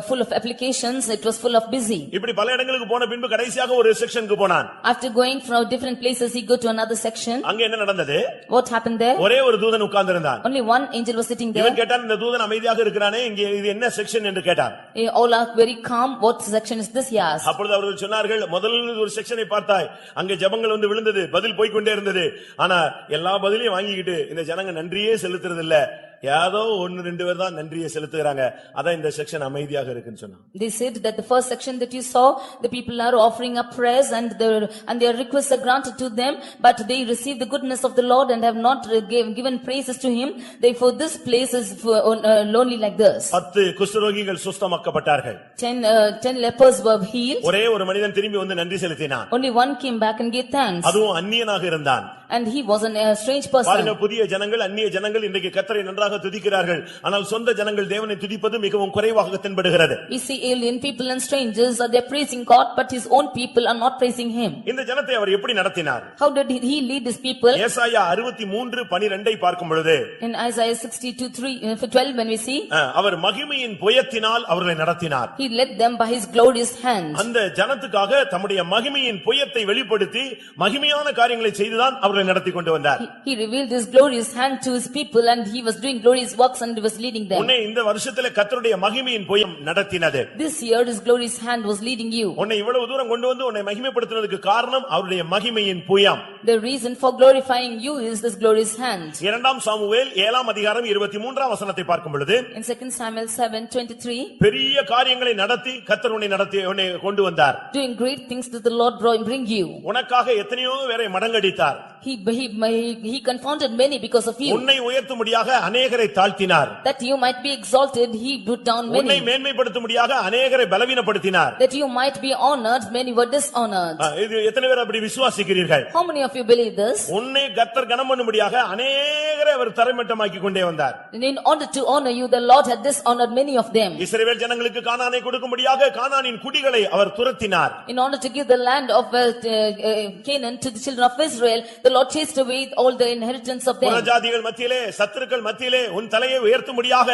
Speaker 3: full of applications. It was full of busy.
Speaker 2: இப்படி பல இடங்களுக்கு போன பின்பு கடைசியாக ஒரு செக்ஷனுக்கு போனான்.
Speaker 3: After going from different places, he go to another section.
Speaker 2: அங்க என்ன நடந்தது?
Speaker 3: What happened there?
Speaker 2: ஒரே ஒரு தூதன் உட்கார்ந்திருந்தான்.
Speaker 3: Only one angel was sitting there.
Speaker 2: இவன் கேட்டான், இந்த தூதன் அமைதியாக இருக்கிறானே, இங்க இது என்ன செக்ஷன் என்று கேட்டான்.
Speaker 3: All are very calm. What section is this? Yes.
Speaker 2: அப்பொழுது அவர்கள் சொன்னார்கள், முதல் ஒரு செக்ஷனை பார்த்தாய், அங்கே ஜெபங்கள் விழுந்தது, பதில் போய்க்கொண்டே இருந்தது. ஆனா எல்லா பதிலையும் வாங்கிக்கிட்டு இந்த ஜனங்க நன்றியே செலுத்துறது இல்ல. ஏதோ ஒன்னு ரெண்டு பேர் தான் நன்றியை செலுத்துறாங்க. அதான் இந்த செக்ஷன் அமைதியாக இருக்குன்னு சொன்னான்.
Speaker 3: They said that the first section that you saw, the people are offering up prayers and their requests are granted to them, but they receive the goodness of the Lord and have not given praises to him. Therefore this place is lonely like this.
Speaker 2: 10 குஷ்டரோகிகள் சுஸ்தமாக்கப்பட்டார்கள்.
Speaker 3: 10 lepers were healed.
Speaker 2: ஒரே ஒரு மனிதன் திரும்பி வந்து நன்றி செலுத்தினான்.
Speaker 3: Only one came back and gave thanks.
Speaker 2: அதுவும் அந்நியனாக இருந்தான்.
Speaker 3: And he was a strange person.
Speaker 2: பாருங்க, புதிய ஜனங்கள், அந்நிய ஜனங்கள் இன்றைக்கு கர்த்தரை நன்றாக நன்றாக துதிக்கிறார்கள், ஆனால் சொந்த ஜனங்கள் தேவனை துதிப்பது மிகவும் குறைவாக தென்படுகிறது.
Speaker 3: We see alien people and strangers are they praising God, but his own people are not praising him.
Speaker 2: இந்த ஜனத்தை அவர் எப்படி நடத்தினார்?
Speaker 3: How did he lead his people?
Speaker 2: ஏசாயா 63:12 பார்க்கும் பொழுது,
Speaker 3: In Isaiah 62:12 when we see,
Speaker 2: அவர் மகிமையின் புயத்தினால் அவர்களை நடத்தினார்.
Speaker 3: he led them by his glorious hand.
Speaker 2: அந்த ஜனத்துக்காக தம்முடைய மகிமையின் புயத்தை வெளிப்படுத்தி மகிமையான காரியங்களை செய்துதான் அவர்களை நடத்தி கொண்டு வந்தார்.
Speaker 3: He revealed his glorious hand to his people and he was doing glorious works and was leading them.
Speaker 2: உன்னை இந்த வருஷத்திலே கர்த்தருடைய மகிமையின் புயம் நடத்தினது.
Speaker 3: This year his glorious hand was leading you.
Speaker 2: உன்னை இவ்வளவு தூரம் கொண்டு வந்து உன்னை மகிமைப்படுத்துனதுக்கு காரணம் அவருடைய மகிமையின் புயம்.
Speaker 3: The reason for glorifying you is this glorious hand.
Speaker 2: 2 Samuel 7:23 பார்க்கும் பொழுது,
Speaker 3: In 2 Samuel 7:23,
Speaker 2: பெரிய காரியங்களை நடத்தி கர்த்தர் உன்னை கொண்டு வந்தார்.
Speaker 3: doing great things that the Lord bring you.
Speaker 2: உனக்காக எத்தனையோ பேரை மடங்கடித்தார்.
Speaker 3: He confounded many because of you.
Speaker 2: உன்னை உயர்த்தும்படியாக அநேகரை தாழ்த்தினார்.
Speaker 3: That you might be exalted, he put down
Speaker 2: உன்னை
Speaker 3: many.
Speaker 2: மேன்மைப்படுத்தும்படியாக அநேகரை பலவீனப்படுத்தினார்.
Speaker 3: That you might be honored, many were dishonored.
Speaker 2: இது எத்தனை பேர் அப்படி விசுவாசிக்கிறீர்கள்?
Speaker 3: How many of you believe this?
Speaker 2: உன்னை கர்த்தர் கனம் பண்ணும்படியாக அநேகரை அவர் தரைமட்டமாக்கி கொண்டே வந்தார்.
Speaker 3: In order to honor you, the Lord had dishonored many of them.
Speaker 2: இஸ்ரவேல் ஜனங்களுக்கு கானானை கொடுக்கும்படியாக கானானின் குடிகளை அவர் துரத்தினார்.
Speaker 3: In order to give the land of Canaan to the children of Israel, the Lord chased away all the inheritance of them.
Speaker 2: புறஜாதிகள் மத்தியிலே, சத்துருக்கள் மத்தியிலே உன் தலையை உயர்த்தும்படியாக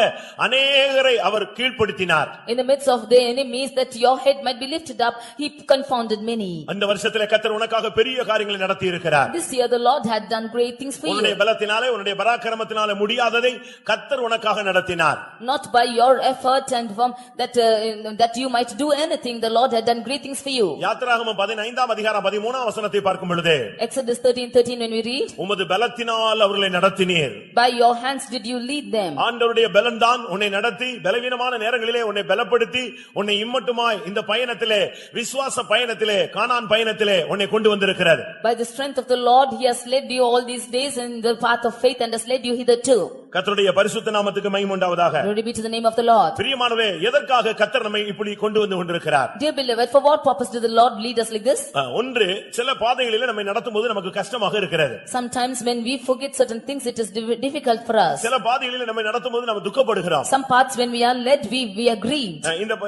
Speaker 2: அநேகரை அவர் கீழ்ப்படுத்தினார்.
Speaker 3: In the midst of the enemies, that your head might be lifted up, he confounded many.
Speaker 2: அந்த வருஷத்திலே கர்த்தர் உனக்காக பெரிய காரியங்களை நடத்தி இருக்கிறார்.
Speaker 3: This year the Lord had done great things for
Speaker 2: உன்னுடைய
Speaker 3: you.
Speaker 2: பலத்தினாலே, உன்னுடைய பராக்கிரமத்தினாலே முடியாததை கர்த்தர் உனக்காக நடத்தினார்.
Speaker 3: Not by your effort and from that you might do anything, the Lord had done great things for you.
Speaker 2: யாத்திராகமம் 15:13 பார்க்கும் பொழுது,
Speaker 3: Exodus 13:13 when we read,
Speaker 2: உமது பலத்தினால் அவர்களை நடத்தினீர்.
Speaker 3: by your hands did you lead them.
Speaker 2: ஆண்டவருடைய பலன்தான் உன்னை நடத்தி பலவீனமான நேரங்களிலே உன்னை பலப்படுத்தி உன்னை இம்மட்டுமாய் இந்த பயணத்திலே, விசுவாச பயணத்திலே, கானான் பயணத்திலே உன்னை கொண்டு வந்திருக்கிறது.
Speaker 3: By the strength of the Lord he has led you all these days in the path of faith and has led you hitherto.
Speaker 2: கர்த்தருடைய பரிசுத்த நாமத்துக்கு மகிமை உண்டாவதாக.
Speaker 3: Glory be to the name of the Lord.
Speaker 2: பிரியமானவே, எதற்காக கர்த்தர் நம்மை இப்படி கொண்டு வந்து கொண்டிருக்கிறார்?
Speaker 3: Dear beloved, for what purpose did the Lord lead us like this?
Speaker 2: ஒன்று, சில பாதைகளிலே நம்மை நடத்தும்போது நமக்கு கஷ்டமாக இருக்கிறது.
Speaker 3: Sometimes when we forget certain things, it is difficult for us.
Speaker 2: சில பாதைகளிலே நம்மை நடத்தும்போது நாம் துக்கப்படுகிறோம்.
Speaker 3: Some paths when we are led, we are grieved.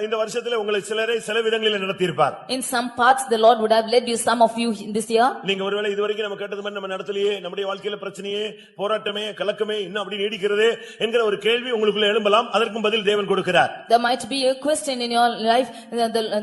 Speaker 2: இந்த வருஷத்திலே உங்களை சிலரை சில விதங்களில் நடத்தி இருப்பார்.
Speaker 3: In some paths the Lord would have led you, some of you in this year.
Speaker 2: நீங்க ஒருவேளை இதுவரைக்கும் நம்ம கேட்டது மாதிரி நம்ம நடத்தலையே, நம்முடைய வாழ்க்கையில பிரச்சனையே, போராட்டமே, கலக்கமே இன்னும் அப்படி நீடிக்கிறது என்கிற ஒரு கேள்வி உங்களுக்குள்ள எழும்பலாம். அதற்கும் பதில் தேவன் கொடுக்கிறார்.
Speaker 3: There might be a question in your life,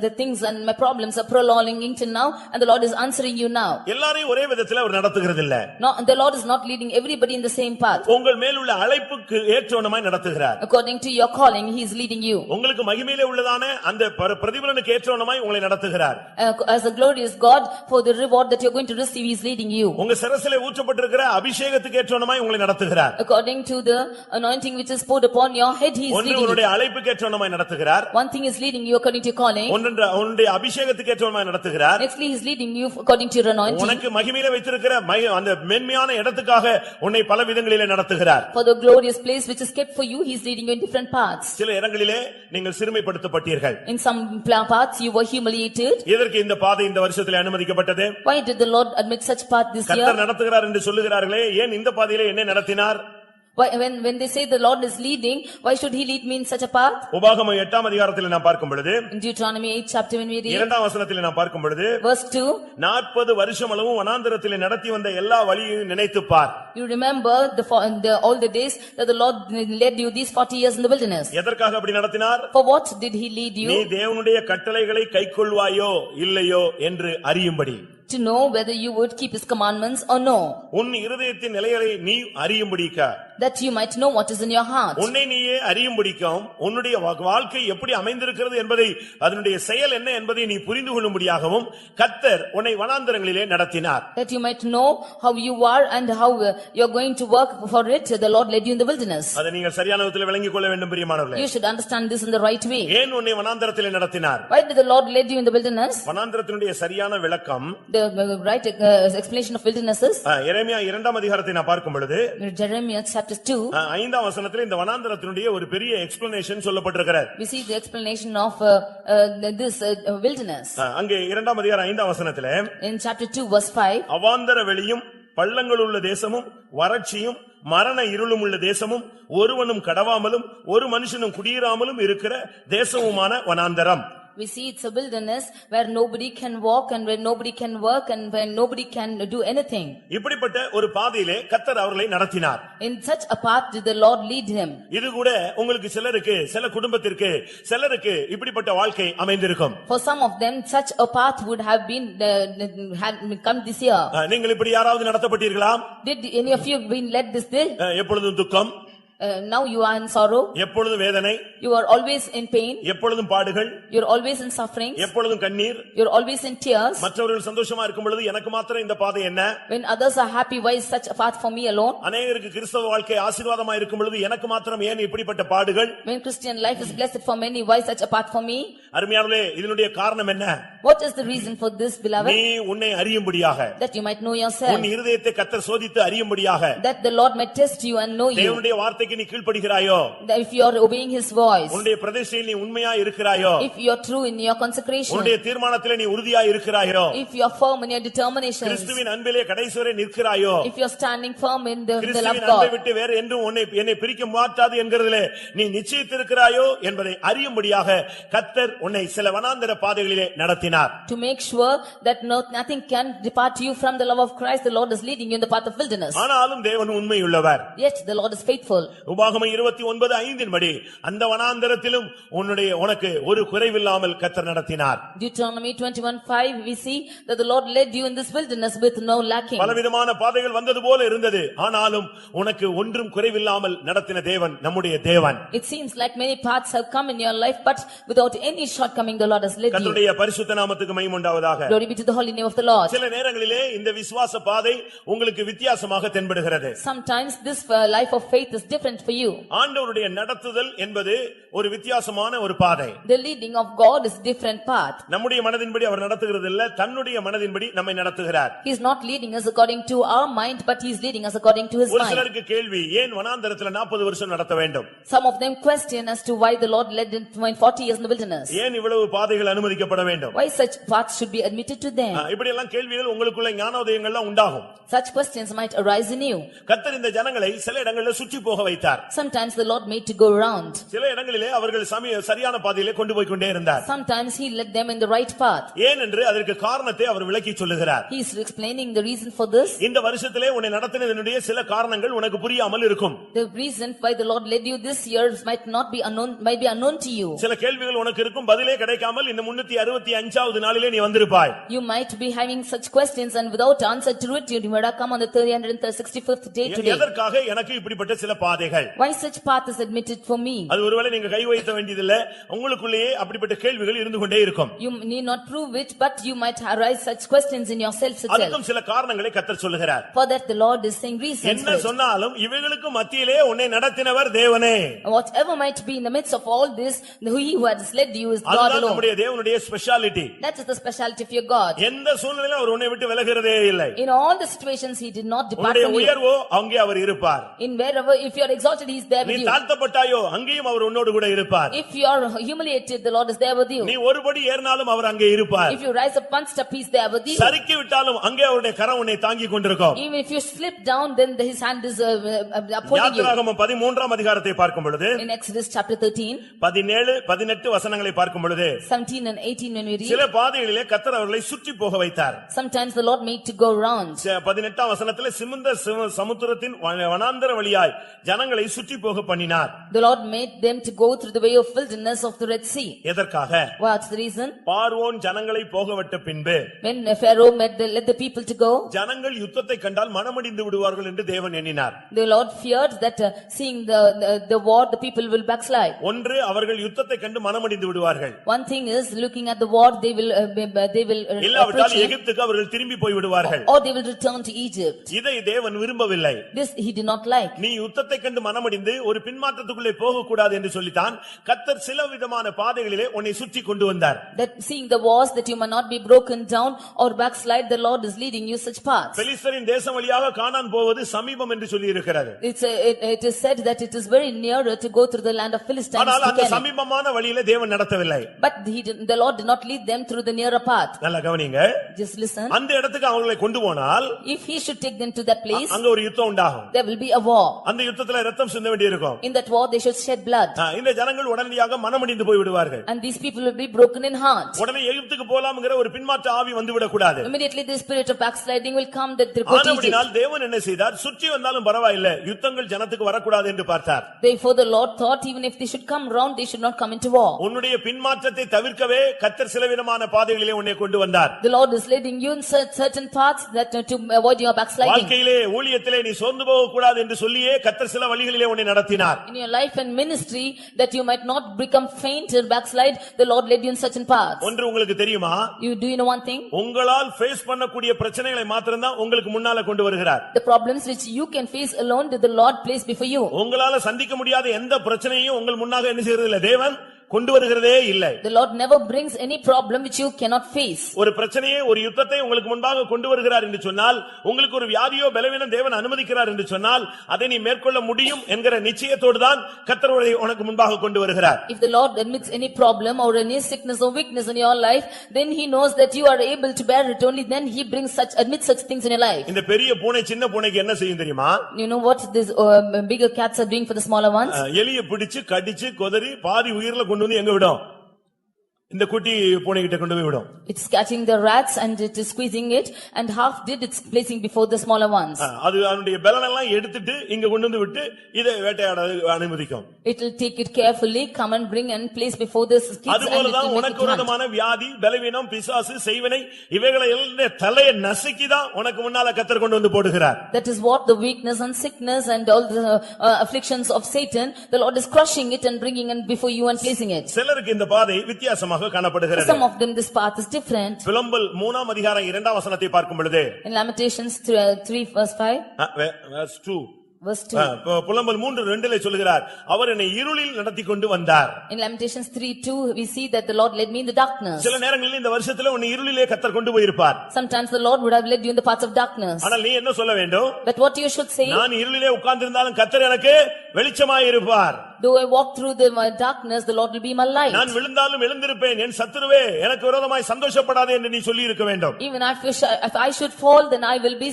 Speaker 3: the things and my problems are prolonging until now, and the Lord is answering you now.
Speaker 2: எல்லாரையும் ஒரே விதத்தில் அவர் நடத்துகிறது இல்ல.
Speaker 3: No, the Lord is not leading everybody in the same path.
Speaker 2: உங்கள் மேல் உள்ள அழைப்புக்கு ஏற்றவனமாய் நடத்துகிறார்.
Speaker 3: According to your calling, he is leading you.
Speaker 2: உங்களுக்கு மகிமையிலே உள்ளதான அந்த பிரதிபலனுக்கு ஏற்றவனமாய் உங்களை நடத்துகிறார்.
Speaker 3: As a glorious God, for the reward that you are going to receive, he is leading you.
Speaker 2: உங்க சிரசிலே ஊற்றப்பட்டிருக்கிற அபிஷேகத்துக்கு ஏற்றவனமாய் உங்களை நடத்துகிறார்.
Speaker 3: According to the anointing which is poured upon your head, he is leading you.
Speaker 2: உன்னுடைய அழைப்புக்கு ஏற்றவனமாய் நடத்துகிறார்.
Speaker 3: One thing is leading you according to your calling.
Speaker 2: உன்னுடைய அபிஷேகத்துக்கு ஏற்றவனமாய் நடத்துகிறார்.
Speaker 3: Nextly, he is leading you according to your anointing.
Speaker 2: உனக்கு மகிமையிலே வைத்திருக்கிற அந்த மேன்மையான இடத்துக்காக உன்னை பல விதங்களிலே நடத்துகிறார்.
Speaker 3: For the glorious place which is kept for you, he is leading you in different paths.
Speaker 2: சில இடங்களிலே நீங்கள் சிறுமைப்படுத்தப்பட்டீர்கள்.
Speaker 3: In some paths you were humiliated.
Speaker 2: எதற்கு இந்த பாதை இந்த வருஷத்திலே அனுமதிக்கப்பட்டது?
Speaker 3: Why did the Lord admit such path this year?
Speaker 2: கர்த்தர் நடத்துகிறார் என்று சொல்லுகிறார்களே, ஏன் இந்த பாதையிலே என்ன நடத்தினார்?
Speaker 3: Why, when they say the Lord is leading, why should he lead me in such a path?
Speaker 2: உபாகமம் 8:அதிகாரத்தில் நாம் பார்க்கும் பொழுது,
Speaker 3: In Deuteronomy 8 chapter when we read,
Speaker 2: 2 நாம் பார்க்கும் பொழுது,
Speaker 3: verse 2,
Speaker 2: 40 வருஷம் அளவும் வனாந்தரத்திலே நடத்தி வந்த எல்லா வழியையும் நினைத்துப் பார்.
Speaker 3: you remember all the days that the Lord led you these 40 years in the wilderness.
Speaker 2: எதற்காக அப்படி நடத்தினார்?
Speaker 3: For what did he lead
Speaker 2: நீ
Speaker 3: you?
Speaker 2: தேவனுடைய கட்டளைகளை கைக்கொள்வாயோ இல்லையோ என்று அறியும்படி.
Speaker 3: To know whether you would keep his commandments or no.
Speaker 2: உன் இருதயத்தின் நிலையை நீ அறியும்படிக்க.
Speaker 3: That you might know what is in your heart.
Speaker 2: உன்னை நீயே அறியும்படிக்கும், உன்னுடைய வாழ்க்கை எப்படி அமைந்திருக்கிறது என்பதை, அதனுடைய செயல் என்ன என்பதை நீ புரிந்து கொள்ளும்படியாகவும் கர்த்தர் உன்னை வனாந்தரங்களிலே நடத்தினார்.
Speaker 3: That you might know how you are and how you are going to work for it, the Lord led you in the wilderness.
Speaker 2: அதை நீங்கள் சரியான விதத்தில் விளங்கிக் கொள்ள வேண்டும் பிரியமானவர்களே.
Speaker 3: You should understand this in the right way.
Speaker 2: ஏன் உன்னை வனாந்தரத்திலே நடத்தினார்?
Speaker 3: Why did the Lord lead you in the wilderness?
Speaker 2: வனாந்தரத்தினுடைய சரியான விளக்கம்,
Speaker 3: The right explanation of wilderness is
Speaker 2: எரேமியா 2 நான் பார்க்கும் பொழுது,
Speaker 3: Jeremiah chapter 2.
Speaker 2: 5 வசனத்தில் இந்த வனாந்தரத்தினுடைய ஒரு பெரிய எக்ஸ்பிளனேஷன் சொல்லப்பட்டிருக்கிறது.
Speaker 3: We see the explanation of this wilderness.
Speaker 2: அங்கே 2 5 வசனத்திலே,
Speaker 3: In chapter 2 verse 5,
Speaker 2: அவாந்தர வெளியும் பள்ளங்களுள்ள தேசமும் வறட்சியும் மரண இருளும் உள்ள தேசமும் ஒருவனும் கடவாமலும் ஒரு மனுஷனும் குடியிராமலும் இருக்கிற தேசமுமான வனாந்தரம்.
Speaker 3: We see it's a wilderness where nobody can walk and where nobody can work and where nobody can do anything.
Speaker 2: இப்படிப்பட்ட ஒரு பாதையிலே கர்த்தர் அவர்களை நடத்தினார்.
Speaker 3: In such a path did the Lord lead him.
Speaker 2: இது கூட உங்களுக்கு சிலருக்கு சில குடும்பத்திற்கு சிலருக்கு இப்படிப்பட்ட வாழ்க்கை அமைந்திருக்கும்.
Speaker 3: For some of them such a path would have been had come this year.
Speaker 2: நீங்கள் இப்படி யாராவது நடத்தப்பட்டீர்களா?
Speaker 3: Did any of you been led this way?
Speaker 2: எப்பொழுதும் துக்கம்,
Speaker 3: now you are in sorrow,
Speaker 2: எப்பொழுதும் வேதனை,
Speaker 3: you are always in pain,
Speaker 2: எப்பொழுதும் பாடுகள்,
Speaker 3: you are always in suffering,
Speaker 2: எப்பொழுதும் கண்ணீர்,
Speaker 3: you are always in tears.
Speaker 2: மற்றவர்கள் சந்தோஷமா இருக்கும் பொழுது எனக்கு மாத்திரம் இந்த பாதை என்ன?
Speaker 3: When others are happy, why is such a path for me alone?
Speaker 2: அநேகருக்கு கிறிஸ்தவ வாழ்க்கை ஆசீர்வாதமா இருக்கும் பொழுது எனக்கு மாத்திரம் ஏன் இப்படிப்பட்ட பாடுகள்?
Speaker 3: When Christian life is blessed for many, why such a path for me?
Speaker 2: அருமையானவர்களே, இதனுடைய காரணம் என்ன?
Speaker 3: What is the reason for this, beloved?
Speaker 2: நீ உன்னை அறியும்படியாக,
Speaker 3: That you might know yourself,
Speaker 2: உன் இருதயத்தை கர்த்தர் சோதித்து அறியும்படியாக,
Speaker 3: that the Lord might test you and know you.
Speaker 2: தேவனுடைய வார்த்தைக்கு நீ கீழ்ப்படிகிறாயோ,
Speaker 3: That if you are obeying his voice,
Speaker 2: உன்னுடைய பிரதிஷ்டையில் நீ உண்மையா இருக்கிறாயோ,
Speaker 3: if you are true in your consecration,
Speaker 2: உன்னுடைய தீர்மானத்திலே நீ உறுதியா இருக்கிறாயோ,
Speaker 3: if you are firm in your determinations,
Speaker 2: கிறிஸ்துவின் அன்பிலே கடைசி வரை நிற்கிறாயோ,
Speaker 3: if you are standing firm in the love of
Speaker 2: கிறிஸ்துவின் அன்பை
Speaker 3: God,
Speaker 2: விட்டு வேறு என்றும் என்னை பிரிக்க மாட்டாது என்கிறதிலே நீ நிச்சயித்திருக்கிறாயோ என்பதை அறியும்படியாக கர்த்தர் உன்னை சில வனாந்தர பாதைகளிலே நடத்தினார்.
Speaker 3: to make sure that nothing can depart you from the love of Christ, the Lord is leading you in the path of wilderness.
Speaker 2: ஆனாலும் தேவன் உண்மையுள்ளவர்.
Speaker 3: Yet the Lord is faithful.
Speaker 2: உபாகமம் 29:5 படி அந்த வனாந்தரத்திலும் உனக்கு ஒரு குறைவில்லாமல் கர்த்தர் நடத்தினார்.
Speaker 3: Deuteronomy 21:5 we see that the Lord led you in this wilderness with no lacking.
Speaker 2: பலவிதமான பாதைகள் வந்தது போல இருந்தது, ஆனாலும் உனக்கு ஒன்றும் குறைவில்லாமல் நடத்தின தேவன் நம்முடைய தேவன்.
Speaker 3: It seems like many paths have come in your life, but without any shortcoming the Lord has led you.
Speaker 2: கர்த்தருடைய பரிசுத்த நாமத்துக்கு மகிமை உண்டாவதாக.
Speaker 3: Glory be to the holy name of the Lord.
Speaker 2: சில நேரங்களிலே இந்த விசுவாச பாதை உங்களுக்கு வித்தியாசமாக தென்படுகிறது.
Speaker 3: Sometimes this life of faith is different for you.
Speaker 2: ஆண்டவருடைய நடத்துதல் என்பது ஒரு வித்தியாசமான ஒரு பாதை.
Speaker 3: The leading of God is different path.
Speaker 2: நம்முடைய மனதின்படி அவர் நடத்துகிறது இல்ல, தன்னுடைய மனதின்படி நம்மை நடத்துகிறார்.
Speaker 3: He is not leading us according to our mind, but he is leading us according to his
Speaker 2: ஒரு
Speaker 3: mind.
Speaker 2: சிலருக்கு கேள்வி, ஏன் வனாந்தரத்துல 40 வருஷம் நடத்த வேண்டும்?
Speaker 3: Some of them question as to why the Lord led them 40 years in the wilderness.
Speaker 2: ஏன் இவ்வளவு பாதைகள் அனுமதிக்கப்பட வேண்டும்?
Speaker 3: Why such paths should be admitted to them?
Speaker 2: இப்படி எல்லாம் கேள்விகள் உங்களுக்குள்ள ஞானோதயங்கள்லாம் உண்டாகும்.
Speaker 3: Such questions might arise in you.
Speaker 2: கர்த்தர் இந்த ஜனங்களை சில இடங்களில் சுற்றி போக வைத்தார்.
Speaker 3: Sometimes the Lord made to go around.
Speaker 2: சில இடங்களிலே அவர்கள் சரியான பாதையிலே கொண்டு போய் கொண்டே இருந்தார்.
Speaker 3: Sometimes he led them in the right path.
Speaker 2: ஏன் என்று அதற்கு காரணத்தை அவர் விளக்கி சொல்லுகிறார்.
Speaker 3: He is explaining the reason for this.
Speaker 2: இந்த வருஷத்திலே உன்னை நடத்தினதனுடைய சில காரணங்கள் உனக்கு புரியாமல் இருக்கும்.
Speaker 3: The reason why the Lord led you this year might be unknown to you.
Speaker 2: சில கேள்விகள் உனக்கு இருக்கும், பதிலே கிடைக்காமல் இந்த 365வது நாளிலே நீ வந்திருப்பாய்.
Speaker 3: You might be having such questions and without answer to it you would have come on the 365th day today.
Speaker 2: எதற்காக எனக்கு இப்படிப்பட்ட சில பாதைகள்?
Speaker 3: Why such path is admitted for me?
Speaker 2: அது ஒருவேளை நீங்க கை வைத்த வேண்டியதில்லை, உங்களுக்குள்ளேயே அப்படிப்பட்ட கேள்விகள் இருந்து கொண்டே இருக்கும்.
Speaker 3: You need not prove it, but you might arise such questions in yourself itself.
Speaker 2: அதுக்கும் சில காரணங்களை கர்த்தர் சொல்லுகிறார்.
Speaker 3: For that the Lord is saying reasons.
Speaker 2: என்ன சொன்னாலும் இவைகளுக்கு மத்தியிலே உன்னை நடத்தினவர் தேவனே.
Speaker 3: Whatever might be in the midst of all this, he who has led you is God
Speaker 2: அதுதான்
Speaker 3: alone.
Speaker 2: நம்முடைய தேவனுடைய speciality.
Speaker 3: That is the speciality of your God.
Speaker 2: எந்த சூழ்நிலையிலும் அவர் உன்னை விட்டு விலகுறதே இல்லை.
Speaker 3: In all the situations he did not depart
Speaker 2: உன்னுடைய
Speaker 3: from you.
Speaker 2: உயர்வோ அங்கே அவர் இருப்பார்.
Speaker 3: In wherever if you are exalted he is there
Speaker 2: நீ
Speaker 3: with you.
Speaker 2: தாழ்த்தப்பட்டாயோ அங்கேயும் அவர் உன்னோடு கூட இருப்பார்.
Speaker 3: If you are humiliated the Lord is there with you.
Speaker 2: நீ ஒருபடி ஏறினாலும் அவர் அங்கே இருப்பார்.
Speaker 3: If you rise up one step he is there with you.
Speaker 2: சறுக்கி விட்டாலும் அங்கே அவருடைய கரம் உன்னை தாங்கிக் கொண்டிருக்கும்.
Speaker 3: Even if you slip down then his hand is upholding you.
Speaker 2: யாத்திராகமம் 13ஆம் அதிகாரத்தை பார்க்கும் பொழுது,
Speaker 3: In Exodus chapter 13,
Speaker 2: 17 18 வசனங்களை பார்க்கும் பொழுது
Speaker 3: 17 and 18 when we read,
Speaker 2: சில பாதைகளிலே கர்த்தர் அவர்களை சுற்றி போக வைத்தார்.
Speaker 3: sometimes the Lord made to go round.
Speaker 2: 18ஆம் வசனத்திலே சிமந்த சமுத்திரத்தின் வனாந்தர வழியாய் ஜனங்களை சுற்றி போக பண்ணினார்.
Speaker 3: The Lord made them to go through the way of wilderness of the Red Sea.
Speaker 2: எதற்காக?
Speaker 3: What's the reason?
Speaker 2: பார்வோன் ஜனங்களை போகவிட்ட பின்பு
Speaker 3: When Pharaoh led the people to go,
Speaker 2: ஜனங்கள் யுத்தத்தை கண்டால் மனமடிந்து விடுவார்கள் என்று தேவன் எண்ணினார்.
Speaker 3: the Lord feared that seeing the war the people will backslide.
Speaker 2: ஒன்று, அவர்கள் யுத்தத்தை கண்டு மனமடிந்து விடுவார்கள்.
Speaker 3: One thing is looking at the war they will
Speaker 2: இல்லாவிட்டால் எகிப்துக்கு அவர்கள் திரும்பி போய் விடுவார்கள்.
Speaker 3: or they will return to Egypt.
Speaker 2: இதை தேவன் விரும்பவில்லை.
Speaker 3: This he did not like.
Speaker 2: நீ யுத்தத்தை கண்டு மனமடிந்து ஒரு பின்மாற்றத்துக்குள்ளே போக கூடாது என்று சொல்லித்தான் கர்த்தர் சில விதமான பாதைகளிலே உன்னை சுற்றி கொண்டு வந்தார்.
Speaker 3: That seeing the wars that you might not be broken down or backslide, the Lord is leading you such paths.
Speaker 2: பெலிஸ்தரின் தேசம் வழியாக கானான் போவது சமீபம் என்று சொல்லி இருக்கிறது.
Speaker 3: It is said that it is very nearer to go through the land of Philistines.
Speaker 2: ஆனால் அந்த சமீபமான வழியிலே தேவன் நடத்தவில்லை.
Speaker 3: But the Lord did not lead them through the nearer path.
Speaker 2: நல்லா கவனிங்க,
Speaker 3: Just listen.
Speaker 2: அந்த இடத்துக்கு அவங்களை கொண்டு போனால்
Speaker 3: If he should take them to that place,
Speaker 2: அங்க ஒரு யுத்தம் உண்டாகும்.
Speaker 3: there will be a war.
Speaker 2: அந்த யுத்தத்துல ரத்தம் சிந்த வேண்டியிருக்கும்.
Speaker 3: In that war they should shed blood.
Speaker 2: இந்த ஜனங்கள் உடனடியாக மனமடிந்து போய் விடுவார்கள்.
Speaker 3: And these people will be broken in heart.
Speaker 2: உடனே எகிப்துக்கு போலாம்ங்கற ஒரு பின்மாற்ற ஆவி வந்து விட கூடாது.
Speaker 3: Immediately the spirit of backsliding will come that they go to Egypt.
Speaker 2: ஆனபடியால் தேவன் என்ன செய்தார்? சுற்றி வந்தாலும் பரவாயில்லை, யுத்தங்கள் ஜனத்துக்கு வரக்கூடாது என்று பார்த்தார்.
Speaker 3: Therefore the Lord thought even if they should come round, they should not come into war.
Speaker 2: உன்னுடைய பின்மாற்றத்தை தவிர்க்கவே கர்த்தர் சிலவிதமான பாதைகளிலே உன்னை கொண்டு வந்தார்.
Speaker 3: The Lord is leading you in certain paths that to avoid your backsliding.
Speaker 2: வாழ்க்கையிலே ஊழியத்திலே நீ சோர்ந்து போக கூடாது என்று சொல்லியே கர்த்தர் சில வழிகளிலே உன்னை நடத்தினார்.
Speaker 3: In your life and ministry that you might not become faint or backslide, the Lord led you in certain paths.
Speaker 2: ஒன்று உங்களுக்கு தெரியுமா?
Speaker 3: You know one thing?
Speaker 2: உங்களால் ஃபேஸ் பண்ணக்கூடிய பிரச்சனைகளை மாத்திரம் தான் உங்களுக்கு முன்னால கொண்டு வருகிறார்.
Speaker 3: The problems which you can face alone did the Lord place before you.
Speaker 2: உங்களால சந்திக்க முடியாத எந்த பிரச்சனையும் உங்கள் முன்னாக என்ன செய்யறது இல்ல, தேவன் கொண்டு வருகிறதே இல்லை.
Speaker 3: The Lord never brings any problem which you cannot face.
Speaker 2: ஒரு பிரச்சனையை ஒரு யுத்தத்தை உங்களுக்கு முன்பாக கொண்டு வருகிறார் என்று சொன்னால், உங்களுக்கு ஒரு வியாதியோ பலவீனம் தேவன் அனுமதிக்கிறார் என்று சொன்னால், அதை நீ மேற்கொள்ள முடியும் என்கிற நிச்சயத்தோடு தான் கர்த்தர் உனக்கு முன்பாக கொண்டு வருகிறார்.
Speaker 3: If the Lord admits any problem or any sickness or weakness in your life, then he knows that you are able to bear it. Only then he admits such things in your life.
Speaker 2: இந்த பெரிய பூனை சின்ன பூனைக்கு என்ன செய்யும் தெரியுமா?
Speaker 3: You know what these bigger cats are doing for the smaller ones?
Speaker 2: எலியை பிடிச்சு கடிச்சு கொதறி பாதி உயிர்ல கொண்டு வந்து எங்க விடும்? இந்த குட்டி பூனை கிட்ட கொண்டு போய் விடும்.
Speaker 3: It's catching the rats and it is squeezing it, and half did it's placing before the smaller ones.
Speaker 2: அது அதனுடைய பலன் எல்லாம் எடுத்துட்டு இங்க கொண்டு வந்து விட்டு இதை வேட்டையாட அனுமதிக்கும்.
Speaker 3: It will take it carefully, come and bring and place before this kids.
Speaker 2: அதுபோல தான் உனக்கு விரோதமான வியாதி பலவீனம் பிசாசு செய்வினை இவைகளை எல்லாம் தலையை நசுக்கி தான் உனக்கு முன்னால கர்த்தர் கொண்டு வந்து போடுகிறார்.
Speaker 3: That is what the weakness and sickness and all the afflictions of Satan, the Lord is crushing it and bringing it before you and placing it.
Speaker 2: சிலருக்கு இந்த பாதை வித்தியாசமாக காணப்படுகிறது.
Speaker 3: Some of them this path is different.
Speaker 2: புலம்பல் 3ஆம் அதிகாரம் 2ஆம் வசனத்தை பார்க்கும் பொழுது,
Speaker 3: In Lamentations 3 verse 5,
Speaker 2: verse 2,
Speaker 3: verse 2.
Speaker 2: புலம்பல் 3:2 சொல்கிறார், அவர் என்னை இருளில் நடத்தி கொண்டு வந்தார்.
Speaker 3: In Lamentations 3:2 we see that the Lord led me in the darkness.
Speaker 2: சில நேரங்களில் இந்த வருஷத்துல உன்னை இருளிலே கர்த்தர் கொண்டு போயிருப்பார்.
Speaker 3: Sometimes the Lord would have led you in the paths of darkness.
Speaker 2: ஆனால் நீ என்ன சொல்ல வேண்டும்?
Speaker 3: But what you should say,
Speaker 2: நான் இருளிலே உட்கார்ந்திருந்தாலும் கர்த்தர் எனக்கு வெளிச்சமாய் இருப்பார்.
Speaker 3: though I walk through the darkness, the Lord will be my light.
Speaker 2: நான் விழுந்தாலும் எழுந்திருப்பேன், என் சத்துருவே எனக்கு விரோதமாய் சந்தோஷப்படாதே என்று நீ சொல்லி இருக்க வேண்டும்.
Speaker 3: Even if I should fall, then I will be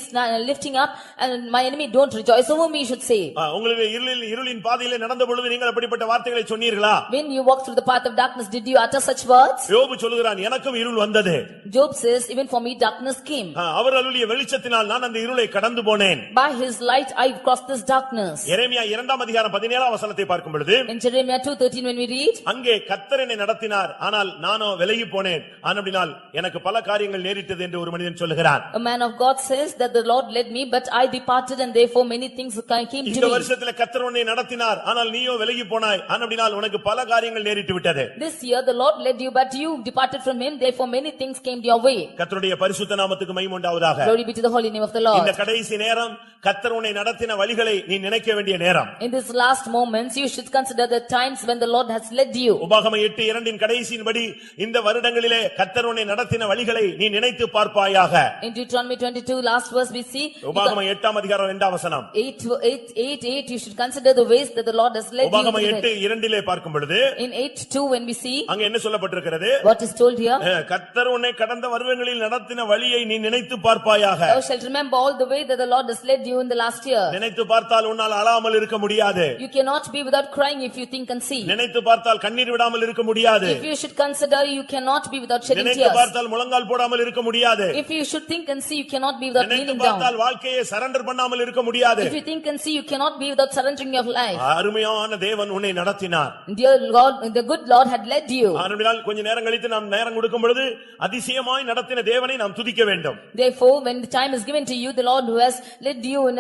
Speaker 3: lifting up, and my enemy don't rejoice over me, you should say.
Speaker 2: உங்களுக்கு இருளின் பாதையிலே நடந்த பொழுது நீங்கள் அப்படிப்பட்ட வார்த்தைகளை சொன்னீர்களா?
Speaker 3: When you walk through the path of darkness, did you utter such words?
Speaker 2: யோபு சொல்கிறான், எனக்கும் இருள் வந்தது.
Speaker 3: Job says, even for me darkness came.
Speaker 2: அவர் அருளிய வெளிச்சத்தினால் நான் அந்த இருளை கடந்து போனேன்.
Speaker 3: By his light I crossed this darkness.
Speaker 2: எரேமியா 2ஆம் அதிகாரம் 17ஆம் வசனத்தை பார்க்கும் பொழுது,
Speaker 3: In Jeremiah 2:13 when we read,
Speaker 2: அங்கே கர்த்தர் என்னை நடத்தினார், ஆனால் நானோ விலகி போனேன், ஆனபடியால் எனக்கு பல காரியங்கள் நேரிட்டது என்று ஒரு மனிதன் சொல்லுகிறான்.
Speaker 3: a man of God says that the Lord led me, but I departed, and therefore many things came to
Speaker 2: இந்த
Speaker 3: me.
Speaker 2: வருஷத்துல கர்த்தர் உன்னை நடத்தினார், ஆனால் நீயோ விலகி போனாய், ஆனபடியால் உனக்கு பல காரியங்கள் நேரிட்டு விட்டது.
Speaker 3: This year the Lord led you, but you departed from him, therefore many things came your way.
Speaker 2: கர்த்தருடைய பரிசுத்த நாமத்துக்கு மகிமை உண்டாவதாக.
Speaker 3: Glory be to the holy name of the Lord.
Speaker 2: இந்த கடைசி நேரம் கர்த்தர் உன்னை நடத்தின வழிகளை நீ நினைக்க வேண்டிய நேரம்.
Speaker 3: In this last moments you should consider the times when the Lord has led you.
Speaker 2: உபாகமம் 8:2 கடைசியின்படி இந்த வருடங்களிலே கர்த்தர் உன்னை நடத்தின வழிகளை நீ நினைத்து பார்ப்பாயாக.
Speaker 3: In Deuteronomy 22 last verse we see,
Speaker 2: உபாகமம் 8ஆம் அதிகாரம் 2ஆம் வசனம்.
Speaker 3: 8:8 you should consider the ways that the Lord has led you.
Speaker 2: உபாகமம் 8:2 பார்க்கும் பொழுது,
Speaker 3: In 8:2 when we see,
Speaker 2: அங்க என்ன சொல்லப்பட்டிருக்கிறது?
Speaker 3: what is told here,
Speaker 2: கர்த்தர் உன்னை கடந்த வருடங்களில் நடத்தின வழியை நீ நினைத்து பார்ப்பாயாக.
Speaker 3: thou shalt remember all the way that the Lord has led you in the last year.
Speaker 2: நினைத்து பார்த்தால் உன்னால் அழாமல் இருக்க முடியாது.
Speaker 3: You cannot be without crying if you think and see.
Speaker 2: நினைத்து பார்த்தால் கண்ணீர் விடாமல் இருக்க முடியாது.
Speaker 3: If you should consider, you cannot be without shedding
Speaker 2: நினைத்து
Speaker 3: tears.
Speaker 2: பார்த்தால் முழங்கால் போடாமல் இருக்க முடியாது.
Speaker 3: If you should think and see, you cannot be without
Speaker 2: நினைத்து
Speaker 3: kneeling down.
Speaker 2: பார்த்தால் வாழ்க்கையை சரண்டர் பண்ணாமல் இருக்க முடியாது.
Speaker 3: If you think and see, you cannot be without surrendering your life.
Speaker 2: அருமையான தேவன் உன்னை நடத்தினார்.
Speaker 3: Dear Lord, the good Lord had led you.
Speaker 2: ஆனபடியால் கொஞ்ச நேரம் கழித்து நாம் நேரம் கொடுக்கும் பொழுது அதிசயமாய் நடத்தின தேவனை நாம் துதிக்க வேண்டும்.
Speaker 3: Therefore, when the time is given to you, the Lord who has led you in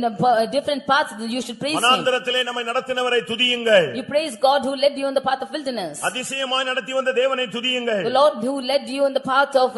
Speaker 3: a different path, you should praise Him.
Speaker 2: வனாந்தரத்திலே நம்மை நடத்தினவரை துதியுங்கள்.
Speaker 3: You praise God who led you in the path of wilderness.
Speaker 2: அதிசயமாய் நடத்தி வந்த தேவனை துதியுங்கள்.
Speaker 3: The Lord who led you in the path of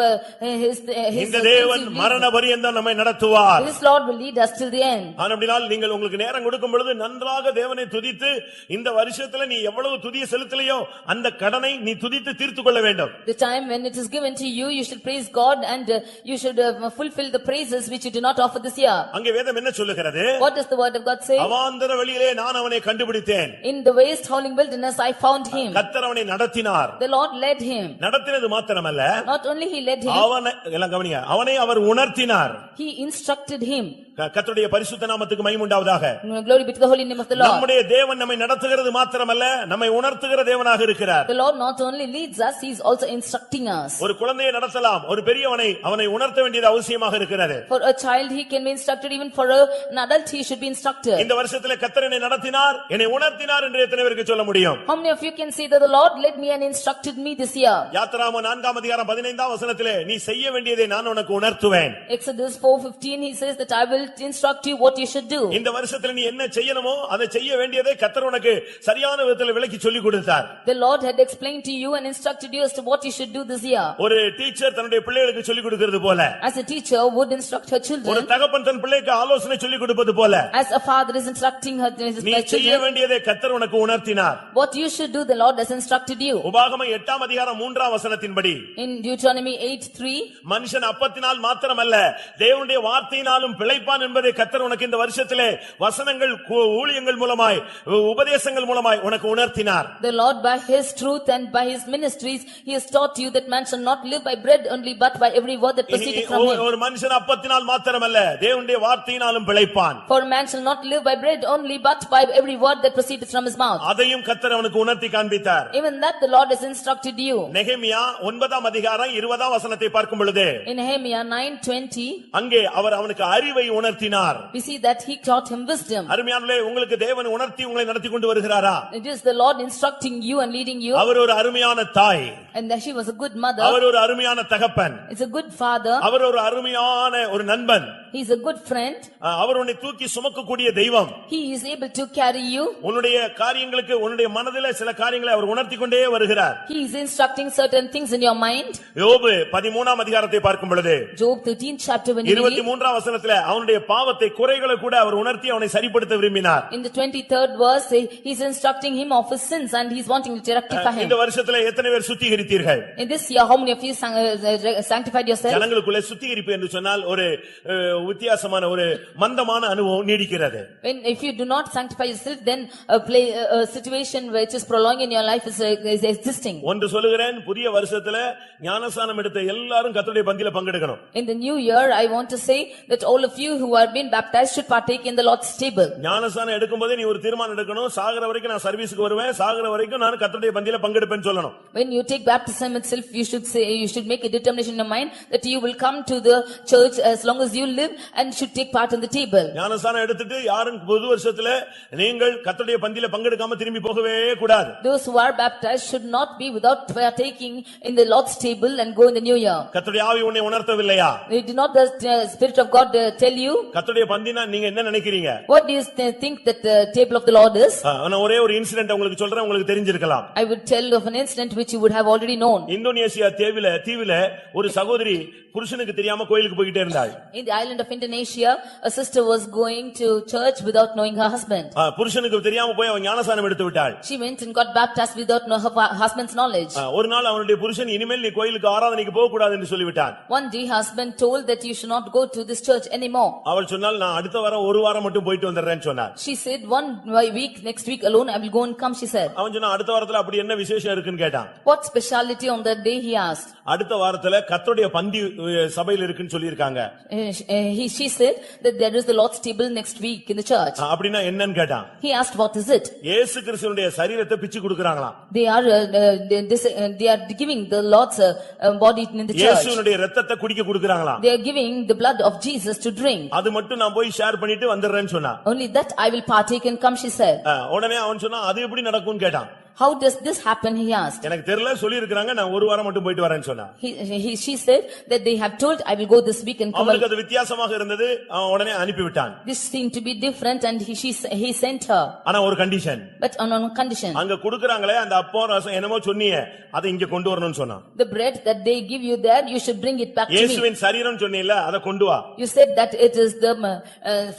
Speaker 3: His
Speaker 2: இந்த தேவன் மரண பரியந்தம் நம்மை நடத்துவார்.
Speaker 3: This Lord will lead us till the end.
Speaker 2: ஆனபடியால் நீங்கள் உங்களுக்கு நேரம் கொடுக்கும் பொழுது நன்றாக தேவனை துதித்து இந்த வருஷத்துல நீ எவ்வளவு துதிய செலுத்தலையோ அந்த கடனை நீ துதித்து தீர்த்துக் கொள்ள வேண்டும்.
Speaker 3: The time when it is given to you, you should praise God and you should fulfill the praises which you did not offer this year.
Speaker 2: அங்கே வேதம் என்ன சொல்லுகிறது?
Speaker 3: What does the word of God say?
Speaker 2: அவாந்தர வழியிலே நான் அவனை கண்டுபிடித்தேன். கண்டேன்.
Speaker 3: In the waste howling wilderness I found him.
Speaker 2: கர்த்தர் அவனை நடத்தினார்.
Speaker 3: The Lord led him.
Speaker 2: நடத்தினது மாத்திரமல்ல,
Speaker 3: Not only he led him,
Speaker 2: அவனை எல்லாம் கவனிங்க, அவனை அவர் உணர்த்தினார்.
Speaker 3: he instructed him.
Speaker 2: கர்த்தருடைய பரிசுத்த நாமத்துக்கு மகிமை உண்டாவதாக.
Speaker 3: Glory be to the holy name of the Lord.
Speaker 2: நம்முடைய தேவன் நம்மை நடத்துகிறது மாத்திரமல்ல, நம்மை உணர்த்துகிற தேவனாக இருக்கிறார்.
Speaker 3: The Lord not only leads us, he is also instructing us.
Speaker 2: ஒரு குழந்தையை நடத்தலாம், ஒரு பெரியவனை அவனை உணர்த்த வேண்டியது அவசியமாக இருக்கிறது.
Speaker 3: For a child he can be instructed, even for an adult he should be instructed.
Speaker 2: இந்த வருஷத்திலே கர்த்தர் என்னை நடத்தினார், என்னை உணர்த்தினார் என்று எத்தனை பேருக்கு சொல்ல முடியும்?
Speaker 3: How many of you can say that the Lord led me and instructed me this year?
Speaker 2: யாத்திராகமம் 4ஆம் அதிகாரம் 15ஆம் வசனத்திலே நீ செய்ய வேண்டியதை நான் உனக்கு உணர்த்துவேன்.
Speaker 3: Exodus 4:15 he says that I will instruct you what you should do.
Speaker 2: இந்த வருஷத்துல நீ என்ன செய்யணுமோ அதை செய்ய வேண்டியதை கர்த்தர் உனக்கு சரியான விதத்தில் விளக்கி சொல்லி கொடுத்தார்.
Speaker 3: The Lord had explained to you and instructed you as to what you should do this year.
Speaker 2: ஒரு டீச்சர் தன்னுடைய பிள்ளைகளுக்கு சொல்லி கொடுக்கிறது போல,
Speaker 3: As a teacher would instruct her
Speaker 2: ஒரு
Speaker 3: children,
Speaker 2: தகப்பன் தன் பிள்ளைக்கு ஆலோசனை சொல்லி கொடுப்பது போல,
Speaker 3: as a father is instructing his
Speaker 2: நீ செய்ய
Speaker 3: children,
Speaker 2: வேண்டியதை கர்த்தர் உனக்கு உணர்த்தினார்.
Speaker 3: what you should do the Lord has instructed you.
Speaker 2: உபாகமம் 8ஆம் அதிகாரம் 3ஆம் வசனத்தின்படி,
Speaker 3: In Deuteronomy 8:3,
Speaker 2: மனுஷன் அப்பத்தினால் மாத்திரமல்ல தேவனுடைய வார்த்தையினாலும் பிழைப்பான் என்பதை கர்த்தர் உனக்கு இந்த வருஷத்திலே வசனங்கள் ஊழியங்கள் மூலமாய் உபதேசங்கள் மூலமாய் உனக்கு உணர்த்தினார்.
Speaker 3: the Lord by his truth and by his ministries he has taught you that man shall not live by bread only but by every word that proceedeth from him.
Speaker 2: ஒரு மனுஷன் அப்பத்தினால் மாத்திரமல்ல தேவனுடைய வார்த்தையினாலும் பிழைப்பான்.
Speaker 3: For man shall not live by bread only but by every word that proceedeth from his mouth.
Speaker 2: அதையும் கர்த்தர் அவனுக்கு உணர்த்தி காண்பித்தார்.
Speaker 3: Even that the Lord has instructed you.
Speaker 2: நெகேமியா 9ஆம் அதிகாரம் 20ஆம் வசனத்தை பார்க்கும் பொழுது,
Speaker 3: In Nehemiah 9:20
Speaker 2: அங்கே அவர் அவனுக்கு அறிவை உணர்த்தினார்.
Speaker 3: we see that he taught him wisdom.
Speaker 2: அருமையானவர்களே, உங்களுக்கு தேவன் உணர்த்தி உங்களை நடத்தி கொண்டு வருகிறாரா?
Speaker 3: It is the Lord instructing you and leading you.
Speaker 2: அவர் ஒரு அருமையான தாய்,
Speaker 3: And that she was a good mother.
Speaker 2: அவர் ஒரு அருமையான தகப்பன்,
Speaker 3: It's a good father.
Speaker 2: அவர் ஒரு அருமையான ஒரு நண்பன்,
Speaker 3: He is a good friend.
Speaker 2: அவர் உன்னை தூக்கி சுமக்கக்கூடிய தெய்வம்.
Speaker 3: He is able to carry you.
Speaker 2: உன்னுடைய காரியங்களுக்கு உன்னுடைய மனதிலே சில காரியங்களை அவர் உணர்த்தி கொண்டே வருகிறார்.
Speaker 3: He is instructing certain things in your mind.
Speaker 2: யோபு 13ஆம் அதிகாரத்தை பார்க்கும் பொழுது,
Speaker 3: Job 13th chapter when you read,
Speaker 2: 23ஆம் வசனத்திலே அவனுடைய பாவத்தை குறைகளை கூட அவர் உணர்த்தி அவனை சரிப்படுத்த விரும்பினார்.
Speaker 3: in the 23rd verse he is instructing him of his sins and he is wanting to rectify him.
Speaker 2: இந்த வருஷத்திலே எத்தனை பேர் சுத்திகரித்தீர்கள்?
Speaker 3: In this year how many of you sanctified yourself?
Speaker 2: ஜனங்களுக்குள்ளே சுத்திகரிப்பு என்று சொன்னால் ஒரு வித்தியாசமான ஒரு மந்தமான அனுபவம் நீடிக்கிறது.
Speaker 3: When if you do not sanctify yourself then a situation which is prolonging in your life is existing.
Speaker 2: ஒன்று சொல்லுகிறேன், புதிய வருஷத்துல ஞானஸ்நானம் எடுத்த எல்லாரும் கர்த்தருடைய பந்தியில பங்கெடுக்கணும்.
Speaker 3: In the new year I want to say that all of you who have been baptized should partake in the Lord's table.
Speaker 2: ஞானஸ்நானம் எடுக்கும்போதே நீ ஒரு தீர்மானம் எடுக்கணும், சாகர வரைக்கும் நான் சர்வீஸ்க்கு வருவேன், சாகர வரைக்கும் நான் கர்த்தருடைய பந்தியில பங்கெடுப்பேன்னு சொல்லணும்.
Speaker 3: When you take baptism itself you should say, you should make a determination in your mind that you will come to the church as long as you live and should take part in the table.
Speaker 2: ஞானஸ்நானம் எடுத்துட்டு யாரும் புது வருஷத்துல நீங்கள் கர்த்தருடைய பந்தியில பங்கெடுக்காம திரும்பி போகவே கூடாது.
Speaker 3: Those who are baptized should not be without partaking in the Lord's table and go in the new year.
Speaker 2: கர்த்தருடைய ஆவி உன்னை உணர்த்தவில்லையா?
Speaker 3: Did not the Spirit of God tell you?
Speaker 2: கர்த்தருடைய பந்தினா நீங்க என்ன நினைக்கிறீங்க?
Speaker 3: What do you think that the table of the Lord is?
Speaker 2: நான் ஒரே ஒரு இன்சிடென்ட் உங்களுக்கு சொல்றேன், உங்களுக்கு தெரிஞ்சிருக்கலாம்.
Speaker 3: I would tell of an incident which you would have already known.
Speaker 2: Indonesia தீவில ஒரு சகோதரி புருஷனுக்கு தெரியாம கோயிலுக்கு போயிட்டே இருந்தாள்.
Speaker 3: In the island of Indonesia a sister was going to church without knowing her husband.
Speaker 2: புருஷனுக்கு தெரியாம போய் அவ ஞானஸ்நானம் எடுத்து விட்டாள்.
Speaker 3: She went and got baptized without her husband's knowledge.
Speaker 2: ஒரு நாள் அவனுடைய புருஷன் இனிமேல் நீ கோயிலுக்கு ஆராதனைக்கு போக கூடாது என்று சொல்லிவிட்டான்.
Speaker 3: One day husband told that you should not go to this church anymore.
Speaker 2: அவள் சொன்னாள், நான் அடுத்த வாரம் ஒரு வாரம் மட்டும் போயிட்டு வந்துறேன்னு சொன்னாள்.
Speaker 3: She said one week, next week alone I will go and come, she said.
Speaker 2: அவன் சொன்னா அடுத்த வாரத்துல அப்படி என்ன விசேஷம் இருக்குன்னு கேட்டான்.
Speaker 3: What speciality on that day, he asked.
Speaker 2: அடுத்த வாரத்துல கர்த்தருடைய பந்தி சபையில இருக்குன்னு சொல்லி இருக்காங்க.
Speaker 3: She said that there is the Lord's table next week in the church.
Speaker 2: அப்படினா என்னன்னு கேட்டான்.
Speaker 3: He asked what is it?
Speaker 2: இயேசு கிறிஸ்துவினுடைய சரீரத்தை பிச்சு கொடுக்கறாங்களாம்.
Speaker 3: They are giving the Lord's body in the church.
Speaker 2: இயேசுவினுடைய இரத்தத்தை குடிக்க கொடுக்கறாங்களாம்.
Speaker 3: They are giving the blood of Jesus to drink.
Speaker 2: அது மட்டும் நான் போய் ஷேர் பண்ணிட்டு வந்துறேன்னு சொன்னா.
Speaker 3: Only that I will partake and come, she said.
Speaker 2: உடனே அவன் சொன்னா அது எப்படி நடக்கும்னு கேட்டான்.
Speaker 3: How does this happen, he asked.
Speaker 2: எனக்கு தெரியல, சொல்லி இருக்காங்க, நான் ஒரு வாரம் மட்டும் போயிட்டு வரேன்னு சொன்னா.
Speaker 3: She said that they have told I will go this week and come.
Speaker 2: அவனுக்கு அது வித்தியாசமாக இருந்தது, அவன் உடனே அனுப்பி விட்டான்.
Speaker 3: This seemed to be different and he sent her.
Speaker 2: ஆனா ஒரு condition.
Speaker 3: But on one condition.
Speaker 2: அங்க குடுக்குறாங்களே அந்த அப்பம் ரசம் என்னமோ சொன்னீயே, அதை இங்க கொண்டு வரணும்னு சொன்னான்.
Speaker 3: The bread that they give you there, you should bring it back to me.
Speaker 2: இயேசுவின் சரீரம் சொன்னீல்ல, அதை கொண்டு வா.
Speaker 3: You said that it is the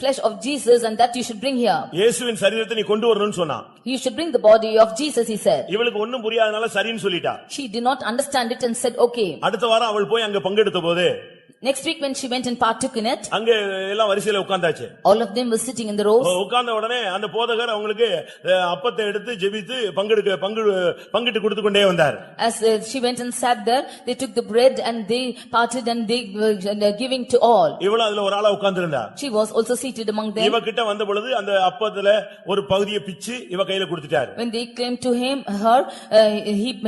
Speaker 3: flesh of Jesus and that you should bring here.
Speaker 2: இயேசுவின் சரீரத்தை நீ கொண்டு வரணும்னு சொன்னான்.
Speaker 3: You should bring the body of Jesus, he said.
Speaker 2: இவளுக்கு ஒண்ணும் புரியாதனால சரின்னு சொல்லிட்டா.
Speaker 3: She did not understand it and said okay.
Speaker 2: அடுத்த வாரம் அவள் போய் அங்க பங்கெடுத்த போது
Speaker 3: Next week when she went and partook in it,
Speaker 2: அங்க எல்லாம் வரிசையில உட்கார்ந்தாச்சு.
Speaker 3: all of them were sitting in the rows.
Speaker 2: உட்கார்ந்த உடனே அந்த போதகர் அவங்களுக்கு அப்பத்தை எடுத்து ஜெபித்து பங்கிட்டு கொடுத்து கொண்டே வந்தார்.
Speaker 3: As she went and sat there, they took the bread and they parted and they were giving to all.
Speaker 2: இவள அதுல ஒரு ஆளா உட்கார்ந்திருந்தா.
Speaker 3: She was also seated among them.
Speaker 2: இவ கிட்ட வந்த பொழுது அந்த அப்பத்துல ஒரு பகுதியை பிச்சு இவ கையில கொடுத்துட்டார்.
Speaker 3: When they came to her,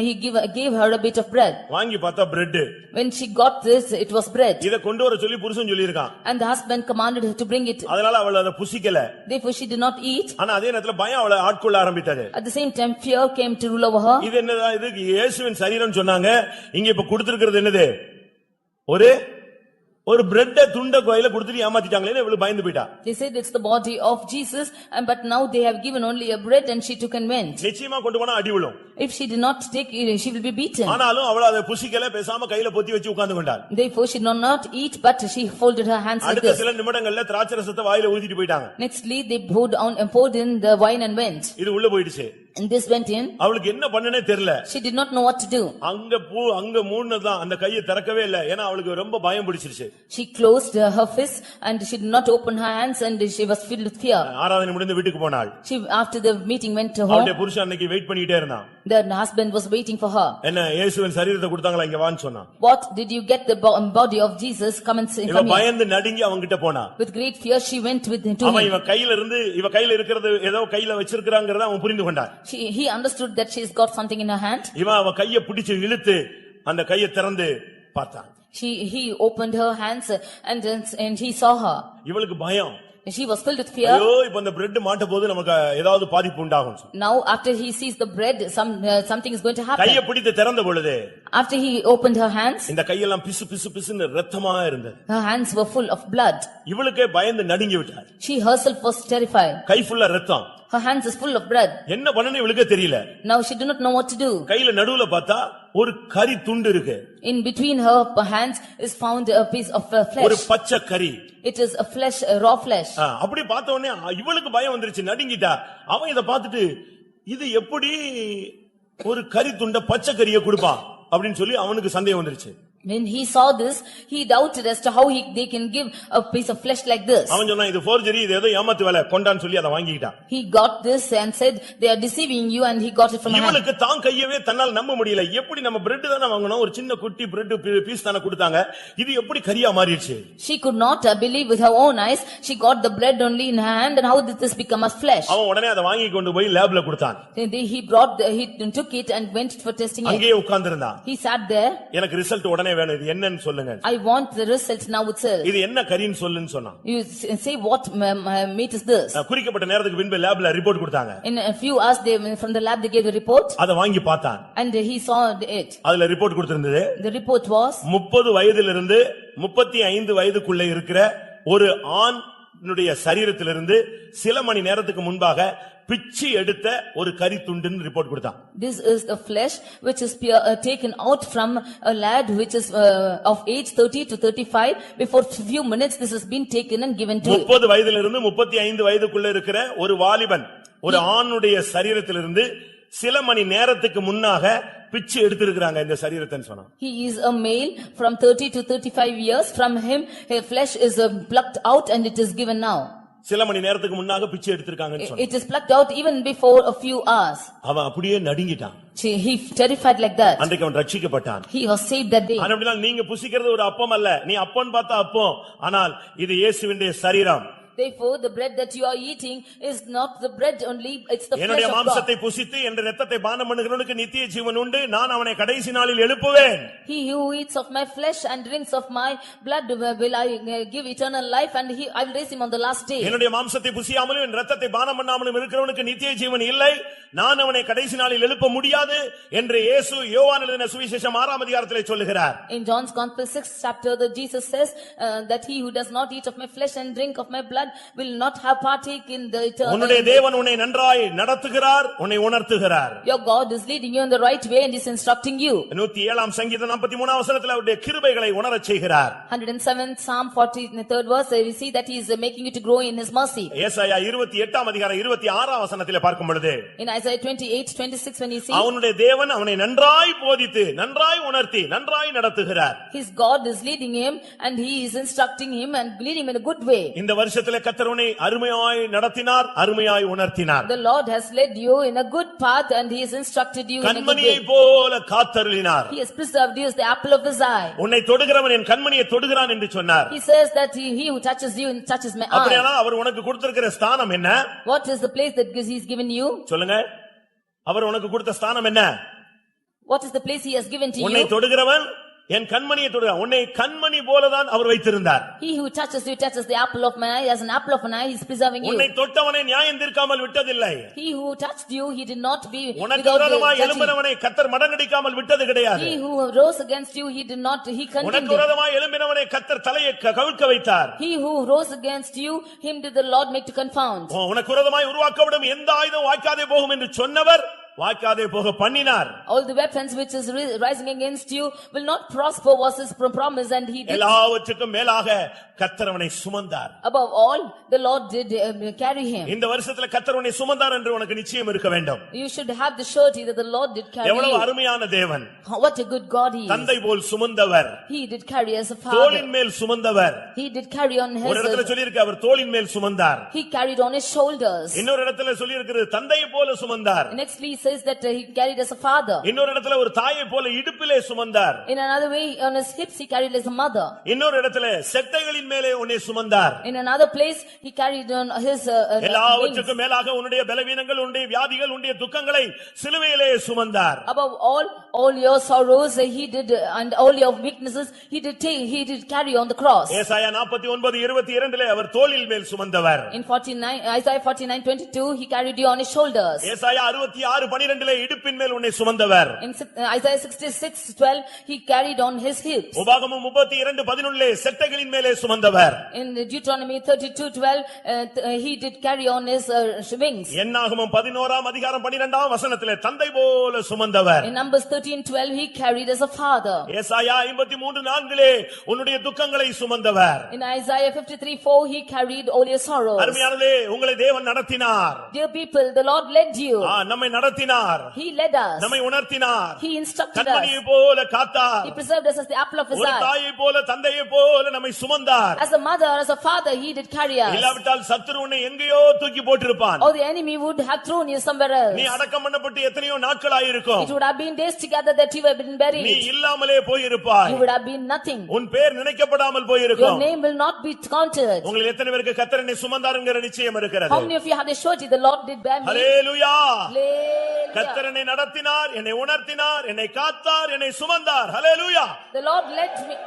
Speaker 3: he gave her a bit of bread.
Speaker 2: வாங்கி பார்த்தா bread.
Speaker 3: When she got this, it was bread.
Speaker 2: இத கொண்டு வர சொல்லி புருஷன் சொல்லி இருக்கான்.
Speaker 3: And the husband commanded her to bring it.
Speaker 2: அதனால அவள் அத புசிக்கல.
Speaker 3: Therefore she did not eat.
Speaker 2: ஆனா அதே நேரத்துல பயம் அவளை ஆட்கொள்ள ஆரம்பித்தது.
Speaker 3: At the same time fear came to rule over her.
Speaker 2: இது என்னடா இது இயேசுவின் சரீரம் சொன்னாங்க. இங்க இப்ப கொடுத்திருக்கிறது என்னது? ஒரு பிரெட் துண்ட கையில கொடுத்துட்டு ஏமாத்திட்டாங்களே இவளு பயந்து போயிட்டா.
Speaker 3: They said it's the body of Jesus but now they have given only a bread and she took and went.
Speaker 2: நிச்சயமா கொண்டு போனா அடி விழும்.
Speaker 3: If she did not take it, she will be beaten.
Speaker 2: ஆனாலும் அவள் அதை புசிக்கல, பேசாம கையில பொத்தி வச்சு உட்கார்ந்து கொண்டாள்.
Speaker 3: Therefore she did not eat but she folded her hands like
Speaker 2: அடுத்த
Speaker 3: this.
Speaker 2: சில நிமிடங்கள்ல திராட்சரசத்தை வாயில ஊத்திட்டு போயிட்டாங்க.
Speaker 3: Nextly they poured in the wine and went.
Speaker 2: இது உள்ள போயிடுச்சு.
Speaker 3: And this went in.
Speaker 2: அவளுக்கு என்ன பண்ணனே தெரியல.
Speaker 3: She did not know what to do.
Speaker 2: அங்க மூணுதான் அந்த கையை திறக்கவே இல்ல. ஏன்னா அவளுக்கு ரொம்ப பயம் பிடிச்சிருச்சு.
Speaker 3: She closed her fist and she did not open her hands and she was filled with fear.
Speaker 2: ஆராதனை முடிந்து வீட்டுக்கு போனாள்.
Speaker 3: She after the meeting went to home.
Speaker 2: அவளுடைய புருஷன் அன்னைக்கு வெயிட் பண்ணிட்டே இருந்தான்.
Speaker 3: The husband was waiting for her.
Speaker 2: என்ன இயேசுவின் சரீரத்தை கொடுத்தாங்களா இங்க வான்னு சொன்னான்.
Speaker 3: What did you get the body of Jesus? Come and see.
Speaker 2: இவ பயந்து நடுங்கி அவங்கிட்ட போனா.
Speaker 3: With great fear she went with him to him.
Speaker 2: அவன் இவ கையில இருக்கிறது ஏதோ கையில வச்சிருக்காங்கறத அவன் புரிந்து கொண்டான்.
Speaker 3: He understood that she's got something in her hand.
Speaker 2: இவன் அவ கையை பிடிச்சு இழுத்து அந்த கையை திறந்து பார்த்தான்.
Speaker 3: He opened her hands and he saw her.
Speaker 2: இவளுக்கு பயம்.
Speaker 3: She was filled with fear.
Speaker 2: ஐயோ இப்ப அந்த பிரெட் மாட்ட போது நமக்கு ஏதாவது பாதிப்பு உண்டாகும்.
Speaker 3: Now after he sees the bread something is going to happen.
Speaker 2: கையை பிடித்து திறந்த பொழுது
Speaker 3: After he opened her hands,
Speaker 2: இந்த கையெல்லாம் பிசுன்னு இரத்தமா இருந்தது.
Speaker 3: her hands were full of blood.
Speaker 2: இவளுக்கே பயந்து நடுங்கி விட்டாள்.
Speaker 3: She herself was terrified.
Speaker 2: கை ஃபுல்லா இரத்தம்.
Speaker 3: Her hands is full of blood.
Speaker 2: என்ன பண்ணனே இவளுக்கே தெரியல.
Speaker 3: Now she did not know what to do.
Speaker 2: கையில நடுவுல பார்த்தா ஒரு கரி துண்டு இருக்கு.
Speaker 3: In between her hands is found a piece of flesh.
Speaker 2: ஒரு பச்சை கரி.
Speaker 3: It is a flesh, a raw flesh.
Speaker 2: அப்படி பார்த்த உடனே இவளுக்கு பயம் வந்துருச்சு, நடுங்கிட்டா. அவன் இத பார்த்துட்டு இது எப்படி ஒரு கரி துண்ட பச்சை கரியை கொடுப்பான் அப்படின்னு சொல்லி அவனுக்கு சந்தேகம் வந்துருச்சு.
Speaker 3: When he saw this, he doubted as to how they can give a piece of flesh like this.
Speaker 2: அவன் சொன்னா இது forgery, இது ஏதோ ஏமாத்து வேலை கொண்டான்னு சொல்லி அத வாங்கிட்டான்.
Speaker 3: He got this and said they are deceiving you and he got it from her.
Speaker 2: இவளுக்கு தான் கையவே தன்னால் நம்ப முடியல. எப்படி நம்ம பிரெட் தான வாங்குனோம், ஒரு சின்ன குட்டி பிரெட் பீஸ் தான கொடுத்தாங்க, இது எப்படி கரியா மாறிடுச்சு?
Speaker 3: She could not believe with her own eyes. She got the bread only in her hand and how did this become a flesh?
Speaker 2: அவன் உடனே அத வாங்கி கொண்டு போய் லேப்ல கொடுத்தான்.
Speaker 3: He took it and went for testing it.
Speaker 2: அங்கேயே உட்கார்ந்திருந்தான்.
Speaker 3: He sat there.
Speaker 2: எனக்கு ரிசல்ட் உடனே வேணும், இது என்னன்னு சொல்லுங்க.
Speaker 3: I want the results now itself.
Speaker 2: இது என்ன கரின்னு சொல்லுன்னு சொன்னான்.
Speaker 3: You say what meat is this?
Speaker 2: குறிக்கப்பட்ட நேரத்துக்கு பின்பு லேப்ல ரிப்போர்ட் கொடுத்தாங்க.
Speaker 3: In a few hours from the lab they gave the report.
Speaker 2: அத வாங்கி பார்த்தான்.
Speaker 3: And he saw it.
Speaker 2: அதுல ரிப்போர்ட் கொடுத்திருந்தது.
Speaker 3: The report was
Speaker 2: 30 வயதிலிருந்து 35 வயதுக்குள்ள இருக்கிற ஒரு ஆணுடைய சரீரத்திலிருந்து சில மணி நேரத்துக்கு முன்பாக பிச்சி எடுத்த ஒரு கரி துண்டுன்னு ரிப்போர்ட் கொடுத்தான்.
Speaker 3: This is the flesh which is taken out from a lad which is of age 30 to 35. Before few minutes this has been taken and given to
Speaker 2: 30 வயதிலிருந்து 35 வயதுக்குள்ள இருக்கிற ஒரு வாலிபன் ஒரு ஆணுடைய சரீரத்திலிருந்து சில மணி நேரத்துக்கு முன்னாக பிச்சு எடுத்திருக்காங்க இந்த சரீரத்தைன்னு சொன்னான்.
Speaker 3: He is a male from 30 to 35 years. From him his flesh is plucked out and it is given now.
Speaker 2: சில மணி நேரத்துக்கு முன்னாக பிச்சு எடுத்திருக்காங்கன்னு சொன்னான்.
Speaker 3: It is plucked out even before a few hours.
Speaker 2: அவன் அப்படியே நடுங்கிட்டான்.
Speaker 3: He terrified like that.
Speaker 2: அன்றைக்கு அவன் ரட்சிக்கப்பட்டான்.
Speaker 3: He was saved that day.
Speaker 2: அப்படினா நீங்க புசிக்கிறது ஒரு அப்பம் அல்ல, நீ அப்பன் பார்த்தா அப்பம், ஆனால் இது இயேசுவின் சரீரம்.
Speaker 3: Therefore the bread that you are eating is not the bread only, it's the flesh
Speaker 2: என்னுடைய
Speaker 3: of God.
Speaker 2: மாம்சத்தை புசித்து என் இரத்தத்தை பானம் பண்ணுகிறவனுக்கு நித்திய ஜீவன் உண்டு, நான் அவனை கடைசி நாளில் எழுப்புவேன்.
Speaker 3: He who eats of my flesh and drinks of my blood will I give eternal life and I will raise him on the last day.
Speaker 2: என்னுடைய மாம்சத்தை புசியாமலும் என் இரத்தத்தை பானம் பண்ணாமலும் இருக்கிறவனுக்கு நித்திய ஜீவன் இல்லை, நான் அவனை கடைசி நாளில் எழுப்ப முடியாது என்று இயேசு யோவான் எழுதின சுவிசேஷம் 6ஆம் அதிகாரத்திலே சொல்லுகிறார்.
Speaker 3: In John's Gospel 6th chapter, Jesus says that he who does not eat of my flesh and drink of my blood blood will not have partake in the
Speaker 2: உன்னுடைய
Speaker 3: eternal.
Speaker 2: தேவன் உன்னை நன்றாய் நடத்துகிறார், உன்னை உணர்த்துகிறார்.
Speaker 3: Your God is leading you in the right way and is instructing you.
Speaker 2: 107 சங்கீதம் 43 வசனத்தில் அவருடைய கிருபைகளை உணரச் செய்கிறார்.
Speaker 3: 107 Psalm 43rd verse, we see that he is making you to grow in his mercy.
Speaker 2: ஏசாயா 28 அதிகாரம் 26 வசனத்திலே பார்க்கும் பொழுது
Speaker 3: In Isaiah 28:26 when you see
Speaker 2: அவனுடைய தேவன் அவனை நன்றாய் போதித்து நன்றாய் உணர்த்தி நன்றாய் நடத்துகிறார்.
Speaker 3: his God is leading him and he is instructing him and leading him in a good way.
Speaker 2: இந்த வருஷத்திலே கர்த்தர் உன்னை அருமையாய் நடத்தினார், அருமையாய் உணர்த்தினார்.
Speaker 3: The Lord has led you in a good path and he has instructed you in a good
Speaker 2: கண்மணியை
Speaker 3: way.
Speaker 2: போல காத்தருளினார்.
Speaker 3: He has preserved you as the apple of his eye.
Speaker 2: உன்னை தொடுகிறவன் என் கண்மணியை தொடுகிறான் என்று சொன்னார்.
Speaker 3: He says that he who touches you touches my eye.
Speaker 2: அப்படியானால் அவர் உனக்கு கொடுத்திருக்கிற ஸ்தானம் என்ன?
Speaker 3: What is the place that he's given you?
Speaker 2: சொல்லுங்க. அவர் உனக்கு கொடுத்த ஸ்தானம் என்ன?
Speaker 3: What is the place he has given to
Speaker 2: உன்னை
Speaker 3: you?
Speaker 2: தொடுகிறவன் என் கண்மணியை தொடுகிறான். உன்னை கண்மணி போலதான் அவர் வைத்திருந்தார்.
Speaker 3: He who touches you touches the apple of my eye. As an apple of an eye he is preserving you.
Speaker 2: உன்னை தொட்டவனை நியாயம் தீர்க்காமல் விட்டதில்லை.
Speaker 3: He who touched you he did not be
Speaker 2: உனக்கு
Speaker 3: without
Speaker 2: விரோதமாய்
Speaker 3: judging.
Speaker 2: எழும்பினவனை கர்த்தர் மடங்கடிக்காமல் விட்டது கிடையாது.
Speaker 3: He who rose against you he did not he condemned
Speaker 2: உனக்கு
Speaker 3: him.
Speaker 2: விரோதமாய் எழும்பினவனை கர்த்தர் தலையை கவிழ்க்க வைத்தார்.
Speaker 3: He who rose against you him did the Lord make to confound.
Speaker 2: உனக்கு விரோதமாய் உருவாக்கப்படும் எந்த ஆயுதம் வாய்க்காதே போகும் என்று சொன்னவர் வாய்க்காதே போக பண்ணினார்.
Speaker 3: All the weapons which is rising against you will not prosper was his promise and he did.
Speaker 2: எல்லாவற்றுக்கும் மேலாக கர்த்தர் அவனை சுமந்தார்.
Speaker 3: Above all the Lord did carry him.
Speaker 2: இந்த வருஷத்துல கர்த்தர் உன்னை சுமந்தார் என்று உனக்கு நிச்சயம் இருக்க வேண்டும்.
Speaker 3: You should have the surety that the Lord did carry
Speaker 2: எவ்வளவு
Speaker 3: you.
Speaker 2: அருமையான தேவன்.
Speaker 3: What a good God he is.
Speaker 2: தந்தை போல் சுமந்தவர்.
Speaker 3: He did carry as a father.
Speaker 2: தோளின் மேல் சுமந்தவர்.
Speaker 3: He did carry on
Speaker 2: ஒரு இடத்துல
Speaker 3: his.
Speaker 2: சொல்லி இருக்கு அவர் தோளின் மேல் சுமந்தார்.
Speaker 3: He carried on his shoulders.
Speaker 2: இன்னொரு இடத்துல சொல்லி இருக்குது தந்தையை போல சுமந்தார்.
Speaker 3: Nextly he says that he carried as a father.
Speaker 2: இன்னொரு இடத்துல ஒரு தாயை போல இடுப்பிலே சுமந்தார்.
Speaker 3: In another way on his hips he carried as a mother.
Speaker 2: இன்னொரு இடத்துல செட்டைகளின் மேலே உன்னை சுமந்தார்.
Speaker 3: In another place he carried on his wings.
Speaker 2: எல்லாவற்றுக்கும் மேலாக உன்னுடைய பலவீனங்கள் உன்னுடைய வியாதிகள் உன்னுடைய துக்கங்களை சிலுவையிலே சுமந்தார்.
Speaker 3: Above all your sorrows he did and all your weaknesses he did carry on the cross.
Speaker 2: ஏசாயா 49:22 அவர் தோளில் மேல் சுமந்தவர்.
Speaker 3: In Isaiah 49:22 he carried you on his shoulders.
Speaker 2: ஏசாயா 66:12 இடுப்பின் மேல் உன்னை சுமந்தவர்.
Speaker 3: In Isaiah 66:12 he carried on his hips.
Speaker 2: உபாகமம் 32:11 செட்டைகளின் மேலே சுமந்தவர்.
Speaker 3: In Deuteronomy 32:12 he did carry on his wings.
Speaker 2: என்னாகமம் 11:12 தந்தை போல சுமந்தவர்.
Speaker 3: In Numbers 13:12 he carried as a father.
Speaker 2: ஏசாயா 53:4 உன்னுடைய துக்கங்களை சுமந்தவர்.
Speaker 3: In Isaiah 53:4 he carried all your sorrows.
Speaker 2: அருமையானவர்களே உங்களை தேவன் நடத்தினார்.
Speaker 3: Dear people, the Lord led you.
Speaker 2: நம்மை நடத்தினார்.
Speaker 3: He led us.
Speaker 2: நம்மை உணர்த்தினார்.
Speaker 3: He instructed us.
Speaker 2: கண்மணியை போல காத்தார்.
Speaker 3: He preserved us as the apple of his
Speaker 2: ஒரு
Speaker 3: eye.
Speaker 2: தாயை போல தந்தையை போல நம்மை சுமந்தார்.
Speaker 3: As a mother, as a father, he did carry us.
Speaker 2: இல்லாவிட்டால் சத்துரு உன்னை எங்கேயோ தூக்கி போட்டிருப்பான்.
Speaker 3: Or the enemy would have thrown you somewhere else.
Speaker 2: நீ அடக்கம் பண்ணப்பட்டு எத்தனையோ நாட்களாய் இருக்கும்.
Speaker 3: It would have been days together that you have been
Speaker 2: நீ
Speaker 3: buried.
Speaker 2: இல்லாமலே போயிருப்பாய்.
Speaker 3: You would have been nothing.
Speaker 2: உன் பேர் நினைக்கப்படாமல்
Speaker 3: Your
Speaker 2: போயிருக்கும்.
Speaker 3: name will not be counted.
Speaker 2: உங்களில் எத்தனை பேருக்கு கர்த்தர் என்னை சுமந்தார் என்கிற நிச்சயம் இருக்கிறது?
Speaker 3: How many of you have the surety the Lord did bear me?
Speaker 2: Hallelujah.
Speaker 3: Hallelujah.
Speaker 2: கர்த்தர் என்னை நடத்தினார், என்னை உணர்த்தினார், என்னை காத்தார், என்னை சுமந்தார். ஹல்லேலூயா.
Speaker 3: The Lord led me.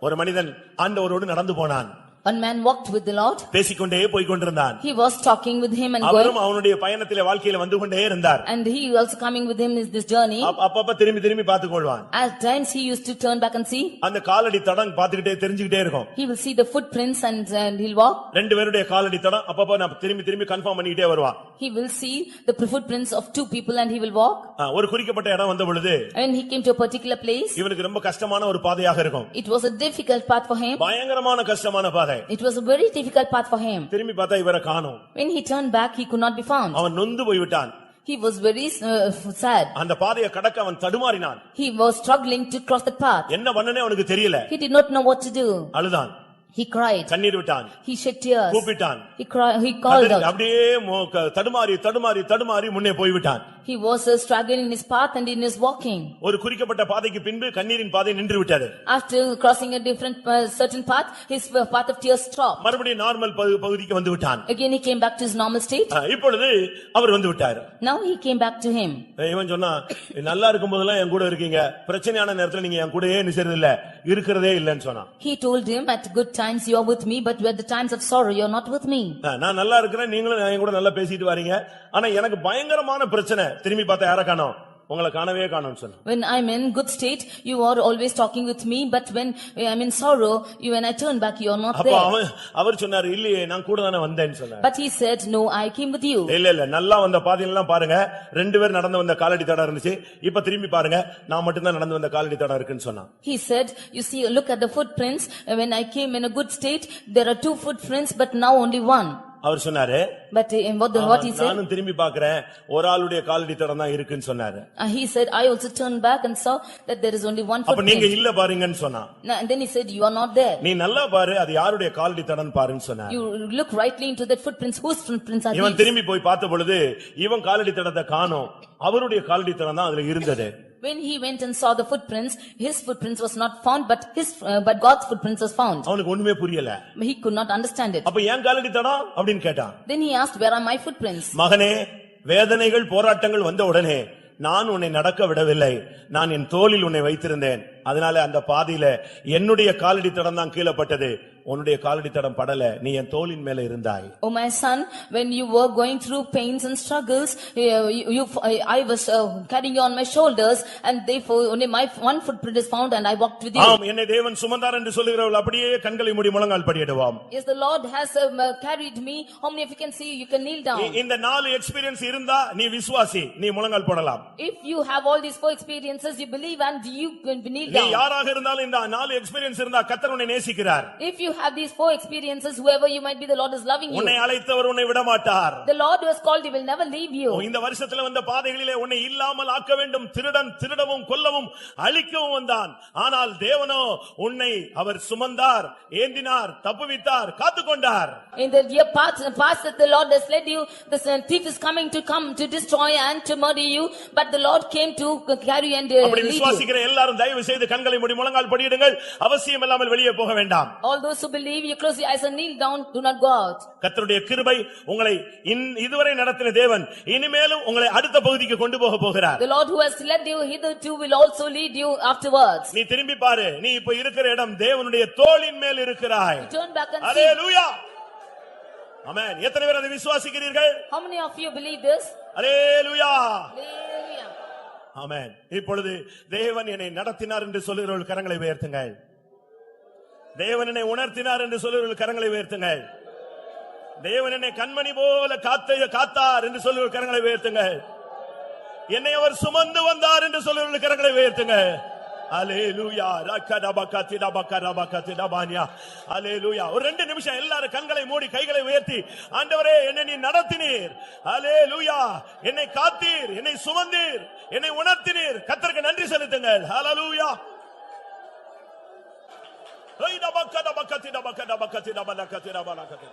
Speaker 2: ஒரு மனிதன் ஆண்டவரோடு நடந்து போனான்.
Speaker 3: One man walked with the Lord.
Speaker 2: பேசிக்கொண்டே போய் கொண்டிருந்தான்.
Speaker 3: He was talking with him and
Speaker 2: அவரும்
Speaker 3: going.
Speaker 2: அவனுடைய பயணத்திலே வாழ்க்கையில வந்து கொண்டே இருந்தார்.
Speaker 3: And he also coming with him is this journey.
Speaker 2: அப்பப்ப திரும்பி திரும்பி பார்த்து கொள்வான்.
Speaker 3: At times he used to turn back and see.
Speaker 2: அந்த காலடி தடம் பார்த்துக்கிட்டே தெரிஞ்சுக்கிட்டே இருக்கும்.
Speaker 3: He will see the footprints and he'll walk.
Speaker 2: ரெண்டு பேருடைய காலடி தடம் அப்பப்ப நான் திரும்பி திரும்பி கன்ஃபார்ம் பண்ணிக்கிட்டே வருவான்.
Speaker 3: He will see the footprints of two people and he will walk.
Speaker 2: ஒரு குறிக்கப்பட்ட இடம் வந்த பொழுது
Speaker 3: When he came to a particular place,
Speaker 2: இவனுக்கு ரொம்ப கஷ்டமான ஒரு பாதையாக இருக்கும்.
Speaker 3: it was a difficult path for him.
Speaker 2: பயங்கரமான கஷ்டமான பாதை.
Speaker 3: It was a very difficult path for him.
Speaker 2: திரும்பி பார்த்தா இவரை காணோம்.
Speaker 3: When he turned back, he could not be found.
Speaker 2: அவன் நொந்து போய் விட்டான்.
Speaker 3: He was very sad.
Speaker 2: அந்த பாதையை கடக்க அவன் தடுமாறினான்.
Speaker 3: He was struggling to cross the path.
Speaker 2: என்ன பண்ணனே அவனுக்கு தெரியல.
Speaker 3: He did not know what to do.
Speaker 2: அழுதான்.
Speaker 3: He cried.
Speaker 2: கண்ணீர் விட்டான்.
Speaker 3: He shed tears.
Speaker 2: கூப்பிட்டான்.
Speaker 3: He called out.
Speaker 2: அப்படியே தடுமாறி முன்னே போய் விட்டான்.
Speaker 3: He was struggling in his path and in his walking.
Speaker 2: ஒரு குறிக்கப்பட்ட பாதைக்கு பின்பு கண்ணீரின் பாதை நின்று விட்டது.
Speaker 3: After crossing a different certain path, his path of tears stopped.
Speaker 2: மறுபடியும் நார்மல் பகுதிக்கு வந்து விட்டான்.
Speaker 3: Again he came back to his normal state.
Speaker 2: இப்பொழுது அவர் வந்து விட்டார்.
Speaker 3: Now he came back to him.
Speaker 2: இவன் சொன்னா நல்லா இருக்கும்போதெல்லாம் என் கூட இருக்கீங்க, பிரச்சனையான நேரத்துல நீங்க என் கூடயே நிக்கிறது இல்ல, இருக்கிறதே இல்லன்னு சொன்னான்.
Speaker 3: He told him, at good times you are with me, but at the times of sorrow you are not with me.
Speaker 2: நான் நல்லா இருக்கிறேன், நீங்களும் என் கூட நல்லா பேசிட்டு வரீங்க, ஆனா எனக்கு பயங்கரமான பிரச்சனை. திரும்பி பார்த்தா யார காணோம்? உங்களை காணவே காணோம்னு சொன்னான்.
Speaker 3: When I'm in good state, you are always talking with me, but when I'm in sorrow, when I turn back, you are not
Speaker 2: அப்ப
Speaker 3: there.
Speaker 2: அவர் சொன்னாரு, இல்லையே நான் கூட தானே வந்தேன்னு சொன்னார்.
Speaker 3: But he said, no, I came with you.
Speaker 2: இல்ல நல்லா வந்த பாதையெல்லாம் பாருங்க, ரெண்டு பேர் நடந்து வந்த காலடி தடம் இருந்துச்சு. இப்ப திரும்பி பாருங்க, நான் மட்டும் தான் நடந்து வந்த காலடி தடம் இருக்குன்னு சொன்னான்.
Speaker 3: He said, you see, look at the footprints. When I came in a good state, there are 2 footprints, but now only 1.
Speaker 2: அவர் சொன்னாரு,
Speaker 3: But what he said?
Speaker 2: நானும் திரும்பி பார்க்கிறேன், ஒரு ஆளுடைய காலடி தடம் தான் இருக்குன்னு சொன்னாரு.
Speaker 3: He said, I also turned back and saw that there is only 1
Speaker 2: அப்ப நீங்க
Speaker 3: footprint.
Speaker 2: இல்ல பாருங்கன்னு சொன்னா.
Speaker 3: And then he said, you are not there.
Speaker 2: நீ நல்லா பாரு, அது யாருடைய காலடி தடம்னு பாருன்னு சொன்னார்.
Speaker 3: You look rightly into that footprints. Whose footprints are
Speaker 2: இவன்
Speaker 3: these?
Speaker 2: திரும்பி போய் பார்த்த பொழுது இவன் காலடி தடத்தை காணோம், அவருடைய காலடி தடம் தான் அதுல இருந்தது.
Speaker 3: When he went and saw the footprints, his footprints was not found, but God's footprints was found.
Speaker 2: அவனுக்கு ஒண்ணுமே புரியல.
Speaker 3: He could not understand it.
Speaker 2: அப்ப ஏன் காலடி தடம் அப்படின்னு கேட்டான்.
Speaker 3: Then he asked, where are my footprints?
Speaker 2: மகனே, வேதனைகள் போராட்டங்கள் வந்த உடனே நான் உன்னை நடக்க விடவில்லை, நான் என் தோளில் உன்னை வைத்திருந்தேன். அதனால அந்த பாதையில என்னுடைய காலடி தடம் தான் கீழப்பட்டது, உன்னுடைய காலடி தடம் படல, நீ என் தோளின் மேல இருந்தாய்.
Speaker 3: Oh my son, when you were going through pains and struggles, I was carrying you on my shoulders, and therefore only my 1 footprint is found, and I walked with you.
Speaker 2: ஆம், என்னை தேவன் சுமந்தார் என்று சொல்லுகிறவர்கள் அப்படியே கண்களை மூடி முழங்கால் படியிடுவோம்.
Speaker 3: Yes, the Lord has carried me. How many of you can see? You can kneel down.
Speaker 2: இந்த 4 எக்ஸ்பீரியன்ஸ் இருந்தா நீ விசுவாசி, நீ முழங்கால் போடலாம்.
Speaker 3: If you have all these 4 experiences, you believe and you can kneel
Speaker 2: நீ
Speaker 3: down.
Speaker 2: யாராக இருந்தாலும் இந்த 4 எக்ஸ்பீரியன்ஸ் இருந்தா கர்த்தர் உன்னை நேசிக்கிறார்.
Speaker 3: If you have these 4 experiences, whoever you might be, the Lord is loving you.
Speaker 2: உன்னை அழைத்தவர் உன்னை விட மாட்டார்.
Speaker 3: The Lord who has called you will never leave you.
Speaker 2: இந்த வருஷத்துல வந்த பாதைகளிலே உன்னை இல்லாமல் ஆக்க வேண்டும், திருடன் திருடவும் கொல்லவும் அழிக்கவும் வந்தான். ஆனால் தேவனோ உன்னை அவர் சுமந்தார், ஏந்தினார், தப்புவித்தார், காத்துக்கொண்டார்.
Speaker 3: In the year past that the Lord has led you, the thief is coming to destroy and to murder you, but the Lord came to carry and
Speaker 2: அப்படி
Speaker 3: lead you.
Speaker 2: விசுவாசிக்கிற எல்லாரும் தயவு செய்து கண்களை மூடி முழங்கால் படியிடுங்கள். அவசியம் இல்லாமல் வெளியே போக வேண்டாம்.
Speaker 3: All those who believe, you close your eyes and kneel down, do not go out.
Speaker 2: கர்த்தருடைய கிருபை உங்களை இதுவரை நடத்தின தேவன் இனிமேலும் உங்களை அடுத்த பகுதிக்கு கொண்டு போக போகிறார்.
Speaker 3: The Lord who has led you hitherto will also lead you afterwards.
Speaker 2: நீ திரும்பி பாரு, நீ இப்ப இருக்கிற இடம் தேவனுடைய தோளின் மேல் இருக்கிறாய்.
Speaker 3: Turn back and see.
Speaker 2: அல்லேலூயா, ஆமென். எத்தனை பேர் அதை விசுவாசிக்கிறீர்கள்?
Speaker 3: How many of you believe this?
Speaker 2: Hallelujah,
Speaker 3: Hallelujah.
Speaker 2: ஆமென். இப்பொழுது தேவன் என்னை நடத்தினார் என்று சொல்லுகிறவர்கள் கரங்களை உயர்த்துங்கள். தேவன் என்னை உணர்த்தினார் என்று சொல்லுகிறவர்கள் கரங்களை உயர்த்துங்கள். தேவன் என்னை கண்மணி போல காத்தார் என்று சொல்லுகிறவர்கள் கரங்களை உயர்த்துங்கள். என்னை அவர் சுமந்து வந்தார் என்று சொல்லுகிறவர்கள் கரங்களை உயர்த்துங்கள். அல்லேலூயா, ரக்கடபகதிடபகரபகதிடபானியா. அல்லேலூயா. ஒரு 2 நிமிஷம் எல்லாரும் கண்களை மூடி கைகளை உயர்த்தி, ஆண்டவரே என்னை நீ நடத்தினீர், அல்லேலூயா, என்னை காத்தீர், என்னை சுமந்தீர், என்னை உணர்த்தினீர், கர்த்தருக்கு நன்றி செலுத்துங்கள். அல்லேலூயா. ஐ டபகடபகதிடபகடபகதிடபலகதிடபலகதிட